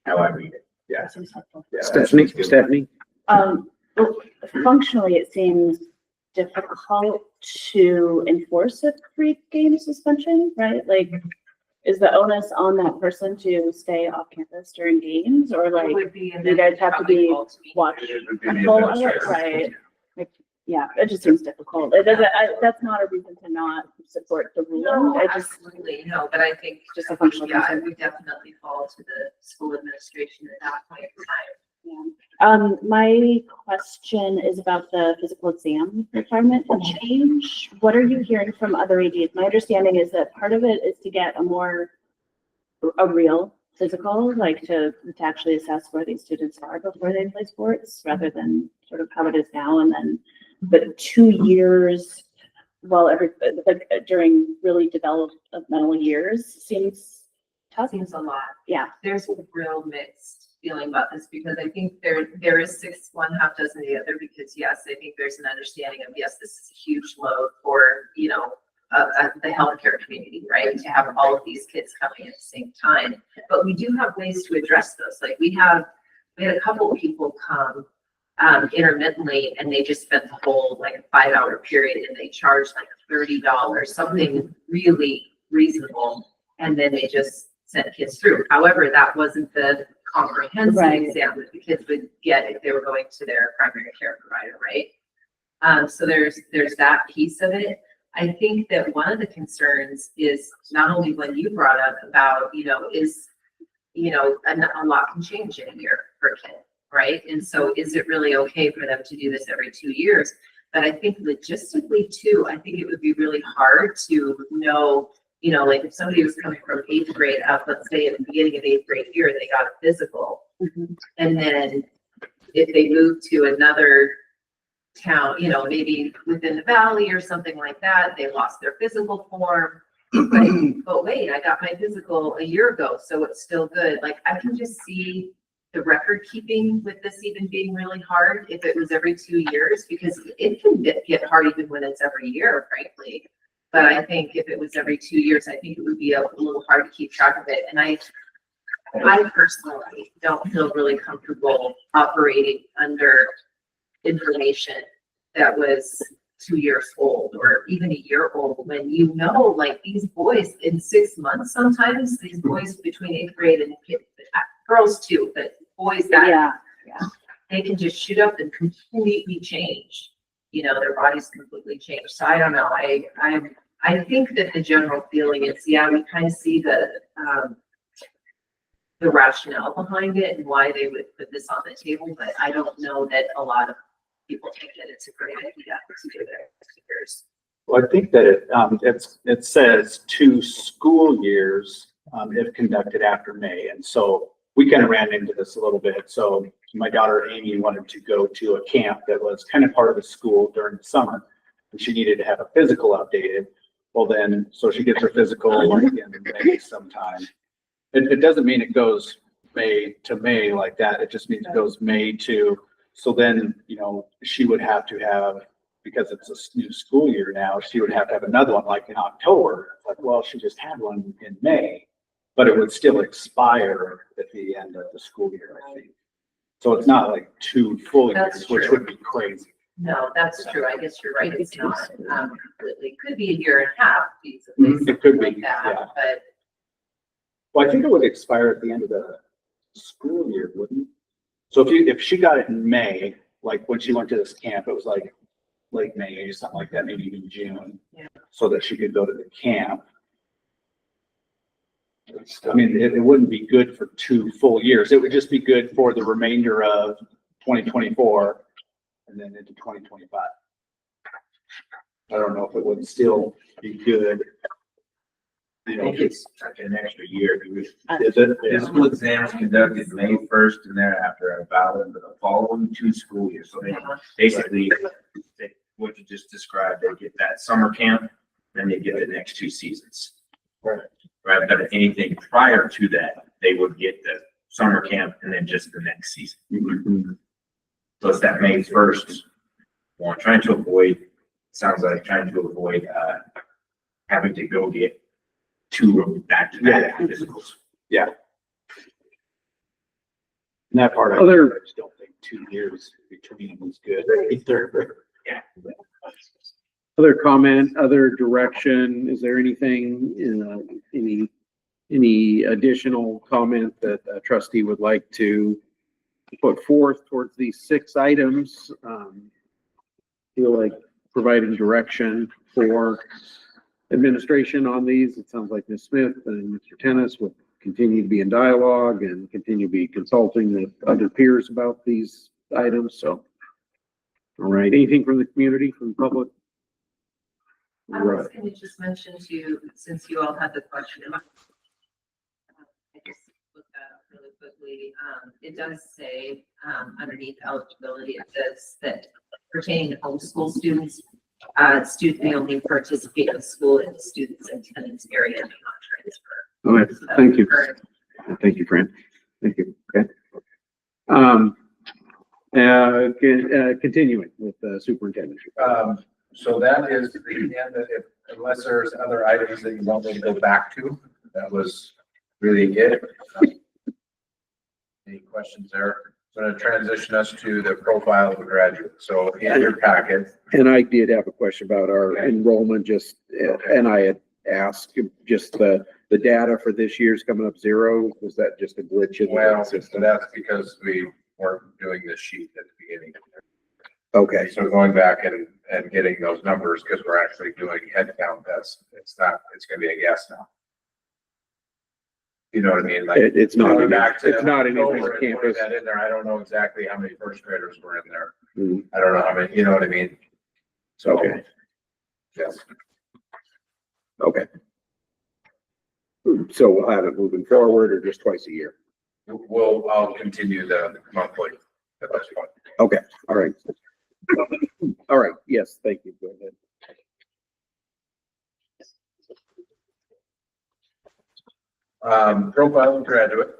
How I read it. Yeah. That seems helpful. Yeah. Stephanie? Well, functionally, it seems difficult to enforce a 3-game suspension, right? Like, is the onus on that person to stay off campus during games, or like, Would be, and you then guys have to probably be fall to me. watched? It would be the Control of it, administrator. right? Like, yeah, it just seems difficult. It doesn't, that's not a reason to not support the No, rule. I just, absolutely, no, but I think just a functional yeah, I concern. would definitely fall to the school administration at that point in time. My question is about the physical exam requirement change. What are you hearing from other ADs? My understanding is that part of it is to get a real physical, like to actually assess where these students are before they play sports, rather than sort of how it is now. And then, but 2 years, during really developmental years seems tough. Seems a lot. Yeah. There's a real mixed feeling about this, because I think there is 6, 1/2 dozen the other, because yes, I think there's an understanding of, yes, this is a huge load for, you know, the healthcare community, right? To have all of these kids coming at the same time, but we do have ways to address those. Like we had a couple of people come intermittently, and they just spent the whole like 5-hour period, and they charged like $30, something really reasonable, and then they just sent kids through. However, that wasn't the comprehensive Right. exam that the kids would get if they were going to their primary care provider, right? So there's that piece of it. I think that one of the concerns is not only when you brought up about, you know, a lot can change in a year for a kid, right? And so is it really okay for them to do this every 2 years? But I think logistically too, I think it would be really hard to know, you know, like if somebody was coming from 8th grade up, let's say at the beginning of 8th grade year, they got a physical. And then if they moved to another town, you know, maybe within the valley or something like that, they lost their physical form. But wait, I got my physical a year ago, so it's still good. Like I can just see the record keeping with this even being really hard if it was every 2 years, because it can get hard even when it's every year, frankly. But I think if it was every 2 years, I think it would be a little hard to keep track of it. And I I personally don't feel really comfortable operating under information that was 2 years old or even a year old, when you know, like, these boys in 6 months, sometimes these boys between 8th grade and girls too, but boys that Yeah, they can just shoot up and completely change. You know, their bodies completely change. So I don't know. I think that the general feeling is, yeah, we kind of see the rationale behind it and why they would put this on the table, but I don't know that a lot of people think that it's a great idea to do that. Well, I think that it says 2 school years, if conducted after May. And so we kind of ran into this a little bit. So my daughter Amy wanted to go to a camp that was kind of part of the school during the summer, and she needed to have a physical updated. Well, then, so she gets her physical like in May sometime. It doesn't mean it goes May to May like that. It just means it goes May to, so then, you know, she would have to have, because it's a new school year now, she would have to have another one like in October. Like, well, she just had one in May, but it would still expire at the end of the school year, I think. So it's not like 2 full That's years, which true. would be crazy. No, that's true. I guess you're right. It's not, it could be a year and a half. It could be, like that, yeah. But Well, I think it would expire at the end of the school year, wouldn't it? So if she got it in May, like when she went to this camp, it was like late May or something like that, maybe even June. Yeah. So that she could go to the camp. I mean, it wouldn't be good for 2 full years. It would just be good for the remainder of 2024 and then into 2025. I don't know if it would still be good. I think it's like an extra year. Is it? Physical exams conducted May 1st and thereafter are valid for the following 2 school years. So they basically, what you just described, they get that summer camp, then they get the next 2 seasons. Right. Rather than anything prior to that, they would get the summer camp and then just the next season. So it's that May 1st. Well, I'm trying to avoid, sounds like trying to avoid, having to go get 2 back-to-back physicals. Yeah. And that part, I just don't think 2 years between them is good either. Yeah. Other comment, other direction? Is there anything, any additional comment that a trustee would like to put forth towards these 6 items? Feel like providing direction for administration on these. It sounds like Ms. Smith and Mr. Tennis will continue to be in dialogue and continue to be consulting with other peers about these items. So, all right, anything from the community, from the public? I was going to just mention to you, since you all had the question, I just looked that up really quickly. It does say underneath eligibility, it says that pertaining to homeschool students, student may only participate in school in the student's attendance area and not transfer. All right, thank you. Thank you, Fran. Thank you. Okay. Continuing with the superintendent. So that is the end, unless there's other items that you want me to go back to, that was really it. Any questions there? I'm going to transition us to the profile of the graduate. So in your packet. And I did have a question about our enrollment, and I had asked just the data for this year's coming up 0. Was that just a glitch in the system? That's because we weren't doing this sheet at the beginning. Okay. So going back and getting those numbers, because we're actually doing head count, it's going to be a guess now. You know what I mean? Like It's not going in back to it's not in October English and putting campus. that in there. I don't know exactly how many first graders were in there. Mhm. I don't know how many, you know what I mean? So, Okay. yes. Okay. So we'll have it moving forward or just twice a year? I'll continue the monthly at this point. Okay, all right. All right, yes, thank you. Go ahead. Profile of graduate.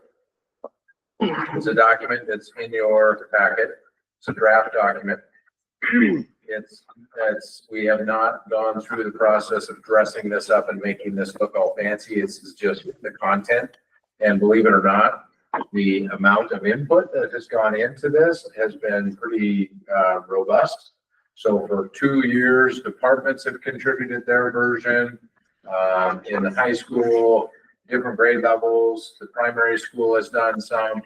It's a document that's in your packet. It's a draft document. We have not gone through the process of dressing this up and making this look all fancy. It's just the content. And believe it or not, the amount of input that has gone into this has been pretty robust. So for 2 years, departments have contributed their version. In the high school, different grade levels, the primary school has done some.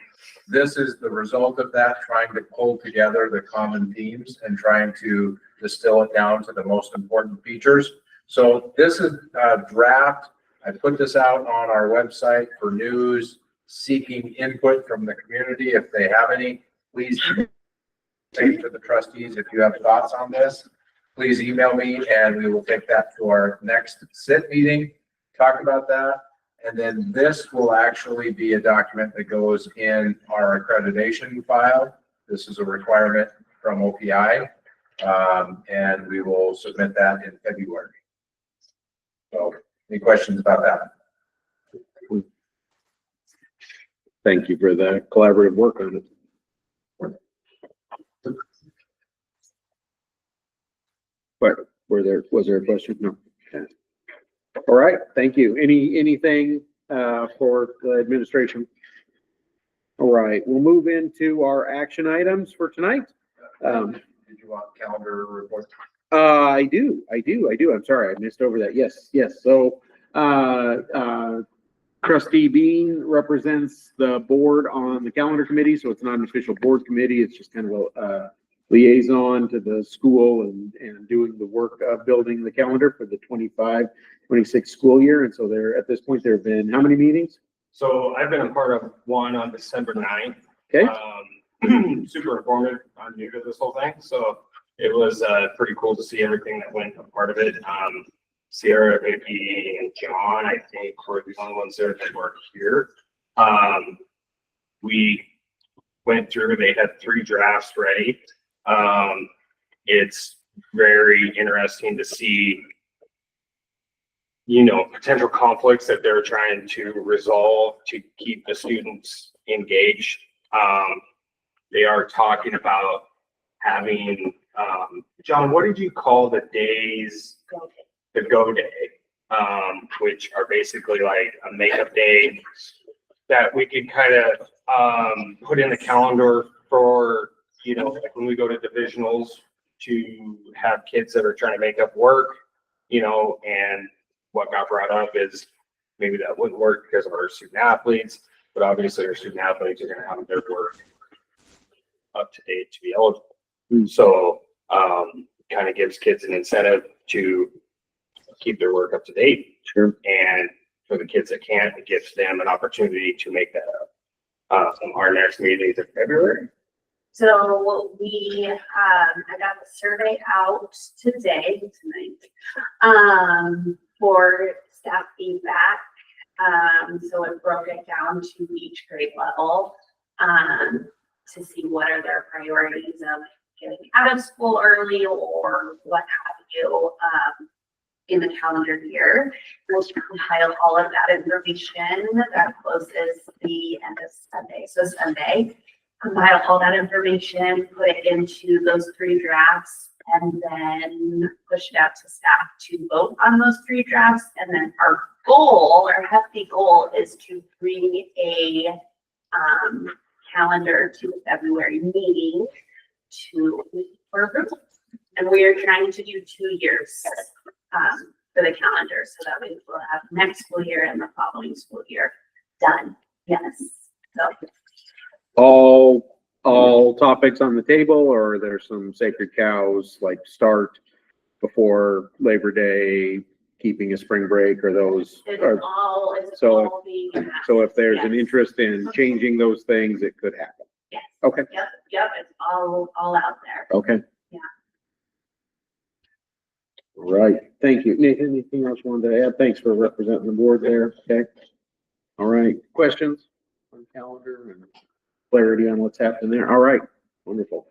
This is the result of that, trying to pull together the common themes and trying to distill it down to the most important features. So this is a draft. I put this out on our website for news, seeking input from the community. If they have any, please take it to the trustees. If you have thoughts on this, please email me and we will take that to our next SIT meeting, talk about that. And then this will actually be a document that goes in our accreditation file. This is a requirement from OPI. And we will submit that in February. So any questions about that? Thank you for the collaborative work on it. But was there a question? No. Okay. All right, thank you. Anything for the administration? All right, we'll move into our action items for tonight. Did you want calendar report? I do. I'm sorry, I missed over that. Yes. So, Trustee Bean represents the board on the calendar committee, so it's not an official board committee. It's just kind of a liaison to the school and doing the work of building the calendar for the 25-26 school year. And so at this point, there have been how many meetings? So I've been a part of one on December 9th. Okay. Super informative. I'm new to this whole thing, so it was pretty cool to see everything that went a part of it. Sierra, Vicky, and John, I think, were the only ones there that were here. We went through, they had 3 drafts ready. It's very interesting to see, potential conflicts that they're trying to resolve to keep the students engaged. They are talking about having, John, what did you call the days? The go day, which are basically like a makeup day that we could kind of put in the calendar for, like when we go to divisionals to have kids that are trying to make up work, and what got brought up is maybe that wouldn't work because of our student athletes, but obviously our student athletes are going to have their work up to date to be eligible. So kind of gives kids an incentive to keep their work up to date. Sure. And for the kids that can't, it gives them an opportunity to make that up. Our next meeting is in February. So I got the survey out tonight, for staff feedback. So it broke it down to each grade level, to see what are their priorities of getting out of school early or what have you, in the calendar year. We'll compile all of that information that closes the end of Sunday. So Sunday, compile all that information, put it into those 3 drafts, and then push it out to staff to vote on those 3 drafts. And then our hefty goal is to bring a calendar to the February meeting for approval. And we are trying to do 2 years for the calendar, so that we will have next school year and the following school year done. Yes. So All topics on the table, or are there some sacred cows like start before Labor Day, keeping a spring break, or those? all being. So if there's an interest in changing those things, it could happen. Yes. Okay. Yep, it's all out there. Okay. Yeah. Right. Thank you. Nathan, anything else you wanted to add? Thanks for representing the board there. Okay. All right. Questions on calendar and clarity on what's happening there? All right. Wonderful.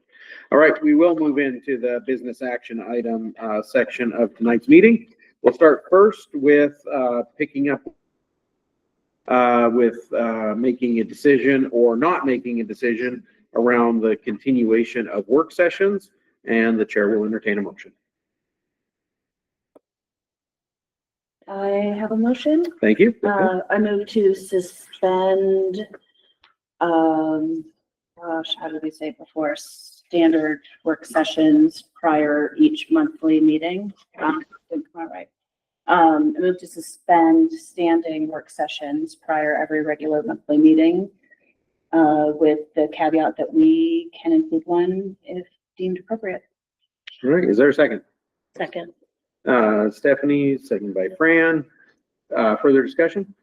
All right. We will move into the business action item section of tonight's meeting. We'll start first with picking up with making a decision or not making a decision around the continuation of work sessions, and the chair will entertain a motion. I have a motion. Thank you. I move to suspend, how did we say it before? Standard work sessions prior each monthly meeting. Didn't come out right. I move to suspend standing work sessions prior every regular monthly meeting, with the caveat that we can include one if deemed appropriate. All right, is there a second? Second. Stephanie, second by Fran. Further discussion?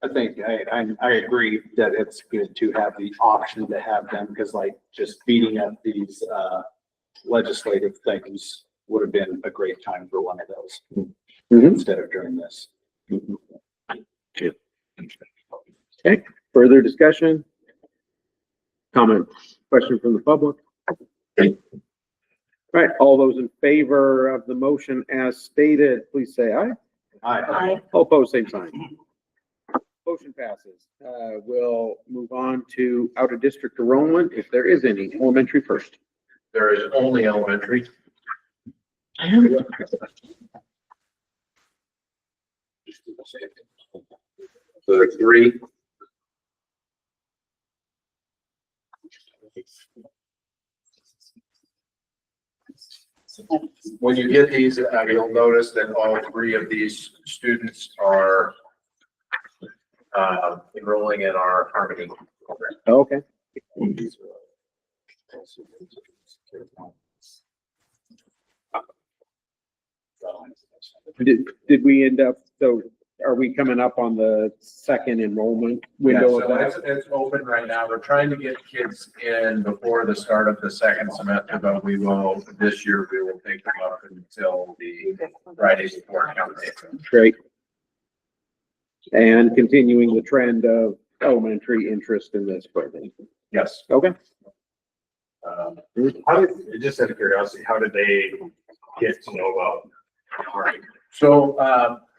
I think I agree that it's good to have the option to have them, because like just beating up these legislative things would have been a great time for one of those instead of during this. Okay, further discussion? Comment, question from the public? All right, all those in favor of the motion as stated, please say aye. Aye. All opposed, same sign. Motion passes. We'll move on to out-of-district enrollment, if there is any. Elementary first. There is only elementary. So there are three. When you get these, you'll notice that all three of these students are enrolling in our Harmony program. Okay. Did we end up, so are we coming up on the second enrollment Yeah, window? so it's open right now. We're trying to get kids in before the start of the second semester, but we will, this year, we will take them up until the Friday before count day. Great. And continuing the trend of elementary interest in this program. Yes. Okay. How did, just out of curiosity, how did they get to know about Harmony? So,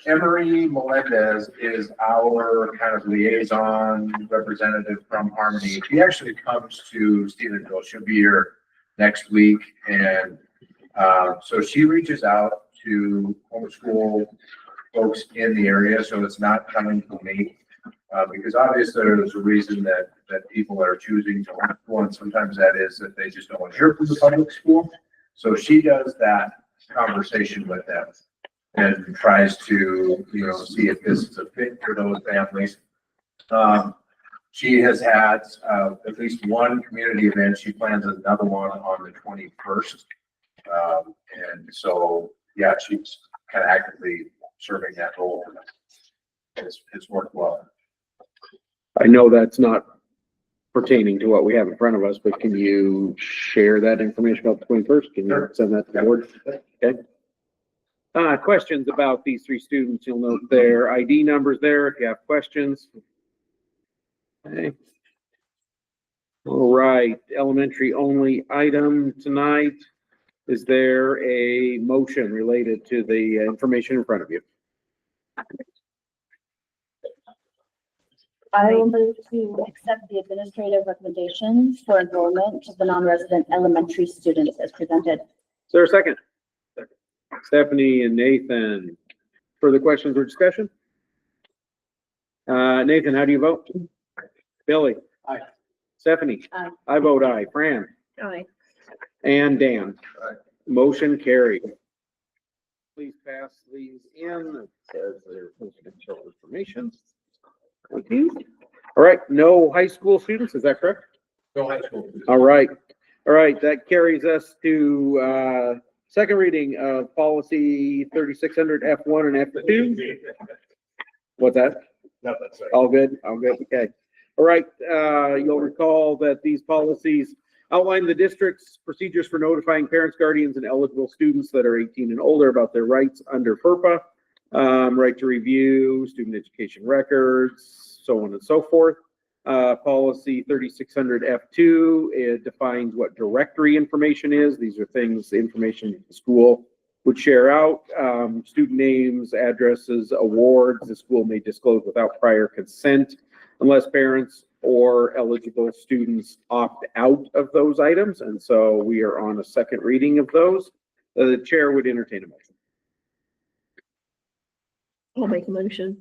Emery Melendez is our kind of liaison representative from Harmony. She actually comes to Stephenville. She'll be here next week. And, so she reaches out to homeschool folks in the area. So it's not coming from me. Because obviously there's a reason that people are choosing to homeschool, and sometimes that is that they just don't want to hear from the public school. So she does that conversation with them and tries to, see if this is a fit for those families. She has had at least one community event. She plans another one on the 21st. And so, yeah, she's kind of actively serving that role. It's worked well. I know that's not pertaining to what we have in front of us, but can you share that information about the 21st? Can you send that to the board? Okay. Questions about these three students? You'll note their ID numbers there if you have questions. Okay. All right, elementary only item tonight. Is there a motion related to the information in front of you? I will move to accept the administrative recommendations for enrollment of the non-resident elementary students as presented. Is there a second? Stephanie and Nathan. Further questions or discussion? Nathan, how do you vote? Billy? Aye. Stephanie? Aye. I vote aye. Fran? Aye. And Dan? Motion carried. Please pass these in. It says they're confidential information. Thank you. All right, no high school students, is that correct? No high school. All right. All right, that carries us to second reading of policy 3600 F1 and F2. What's that? No, that's right. All good? All good, okay. All right, you'll recall that these policies outline the district's procedures for notifying parents, guardians, and eligible students that are 18 and older about their rights under FERPA, right to review, student education records, so on and so forth. Policy 3600 F2, it defines what directory information is. These are things, information the school would share out, student names, addresses, awards, the school may disclose without prior consent unless parents or eligible students opt out of those items. And so we are on a second reading of those. The chair would entertain a motion. I'll make a motion.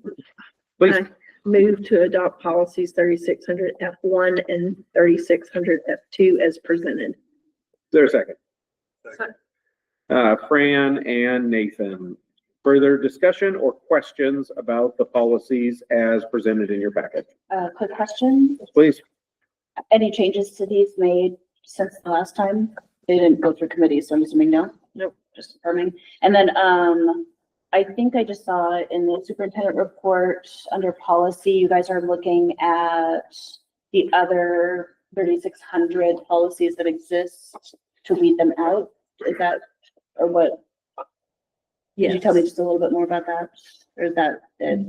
Please. I move to adopt policies 3600 F1 and 3600 F2 as presented. Is there a second? Fran and Nathan, further discussion or questions about the policies as presented in your packet? Quick question. Please. Any changes to these made since the last time? They didn't go through committee, so I'm assuming no? Nope. Just confirming. And then, I think I just saw in the superintendent report under policy, you guys are looking at the other 3,600 policies that exist to weed them out. Is that, or what? Could you Yes. tell me just a little bit more about that? Or is that it?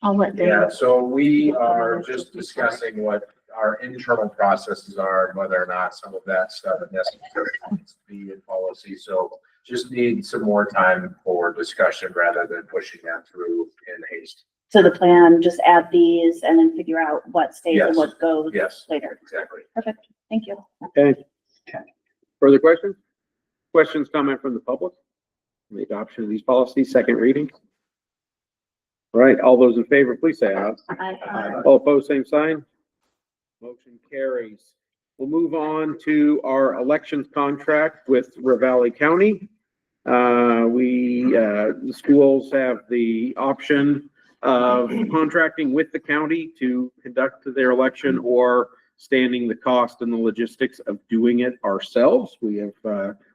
I'll let Yeah, them. so we are just discussing what our internal processes are and whether or not some of that stuff is necessary to be in policy. So just need some more time for discussion rather than pushing that through in haste. So the plan, just add these and then figure out what stays and Yes. what goes Yes, later. exactly. Perfect. Thank you. Okay. Further questions? Questions, comment from the public? On the adoption of these policies, second reading? All right, all those in favor, please say aye. All opposed, same sign. Motion carries. We'll move on to our elections contract with Ravalli County. The schools have the option of contracting with the county to conduct their election or standing the cost and the logistics of doing it ourselves. We have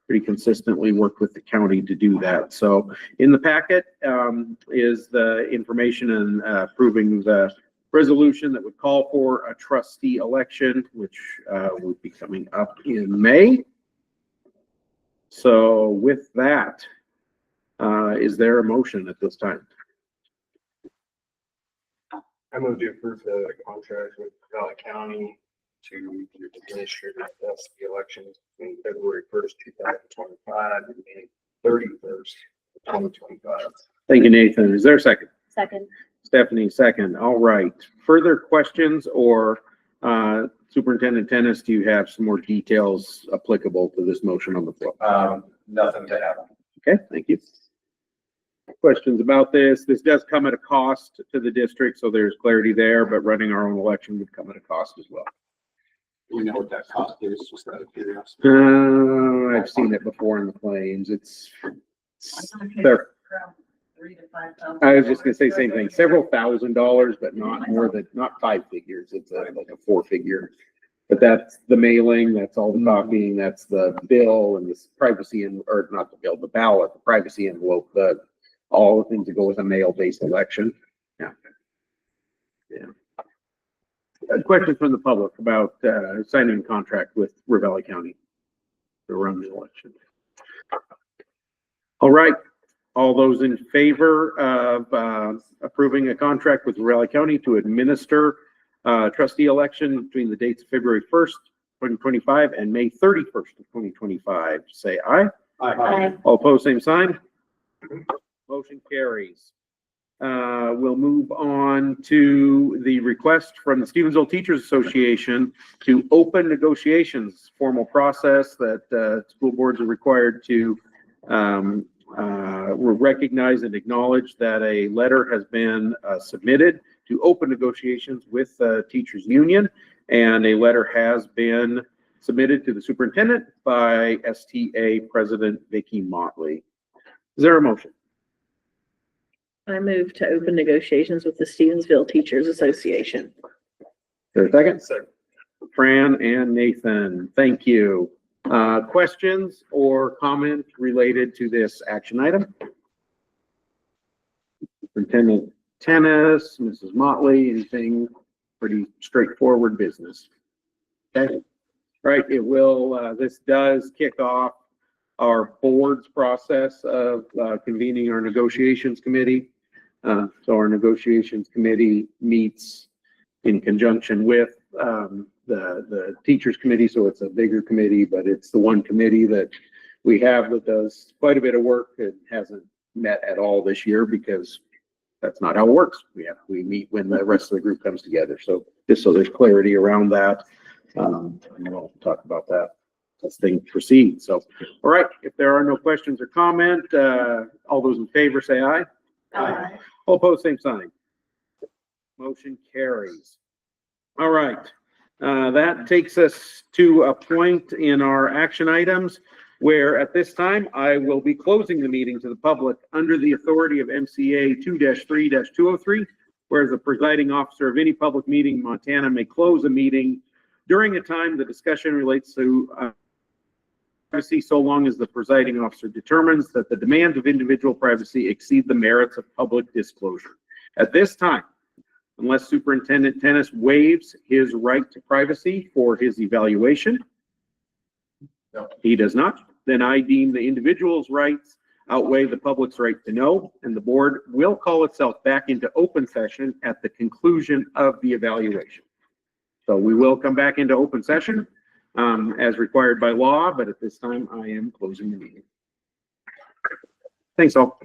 pretty consistently worked with the county to do that. So in the packet is the information and approving the resolution that would call for a trustee election, which would be coming up in May. So with that, is there a motion at this time? I move to approve the contract with Valley County to administer the elections between February 1st, 2025 and May 31st, 2025. Thank you, Nathan. Is there a second? Second. Stephanie, second. All right. Further questions or Superintendent Tennis, do you have some more details applicable to this motion on the floor? Nothing to add. Okay, thank you. Questions about this? This does come at a cost to the district, so there's clarity there, but running our own election would come at a cost as well. We know what that cost is, just out of curiosity. I've seen it before in the claims. It's there. I was just gonna say same thing, several $1,000s, but not more than, not five figures. It's like a four figure. But that's the mailing, that's all the copying, that's the bill and this privacy and, or not the bill, the ballot, the privacy envelope, all the things that go with a mail-based election. Yeah. Yeah. A question from the public about signing a contract with Ravalli County to run the election. All right. All those in favor of approving a contract with Ravalli County to administer trustee election between the dates of February 1st, 2025 and May 31st of 2025, say aye. Aye. All opposed, same sign. Motion carries. We'll move on to the request from the Stevensville Teachers Association to open negotiations, formal process that school boards are required to recognize and acknowledge that a letter has been submitted to open negotiations with the teachers union, and a letter has been submitted to the superintendent by STA President Vicki Motley. Is there a motion? I move to open negotiations with the Stevensville Teachers Association. Is there a second? Second. Fran and Nathan, thank you. Questions or comment related to this action item? Superintendent Tennis, Mrs. Motley, anything pretty straightforward business? Okay. Right, it will, this does kick off our board's process of convening our negotiations committee. So our negotiations committee meets in conjunction with the teachers committee. So it's a bigger committee, but it's the one committee that we have that does quite a bit of work. It hasn't met at all this year because that's not how it works. We meet when the rest of the group comes together. So just so there's clarity around that. And we'll talk about that as things proceed. So, all right, if there are no questions or comment, all those in favor say aye. All opposed, same sign. Motion carries. All right. That takes us to a point in our action items where at this time I will be closing the meeting to the public under the authority of MCA 2-3-203, whereas the presiding officer of any public meeting in Montana may close a meeting during a time the discussion relates to privacy so long as the presiding officer determines that the demands of individual privacy exceed the merits of public disclosure. At this time, unless Superintendent Tennis waives his right to privacy for his evaluation, he does not, then I deem the individual's rights outweigh the public's right to know, and the board will call itself back into open session at the conclusion of the evaluation. So we will come back into open session as required by law, but at this time I am closing the meeting. Thanks all.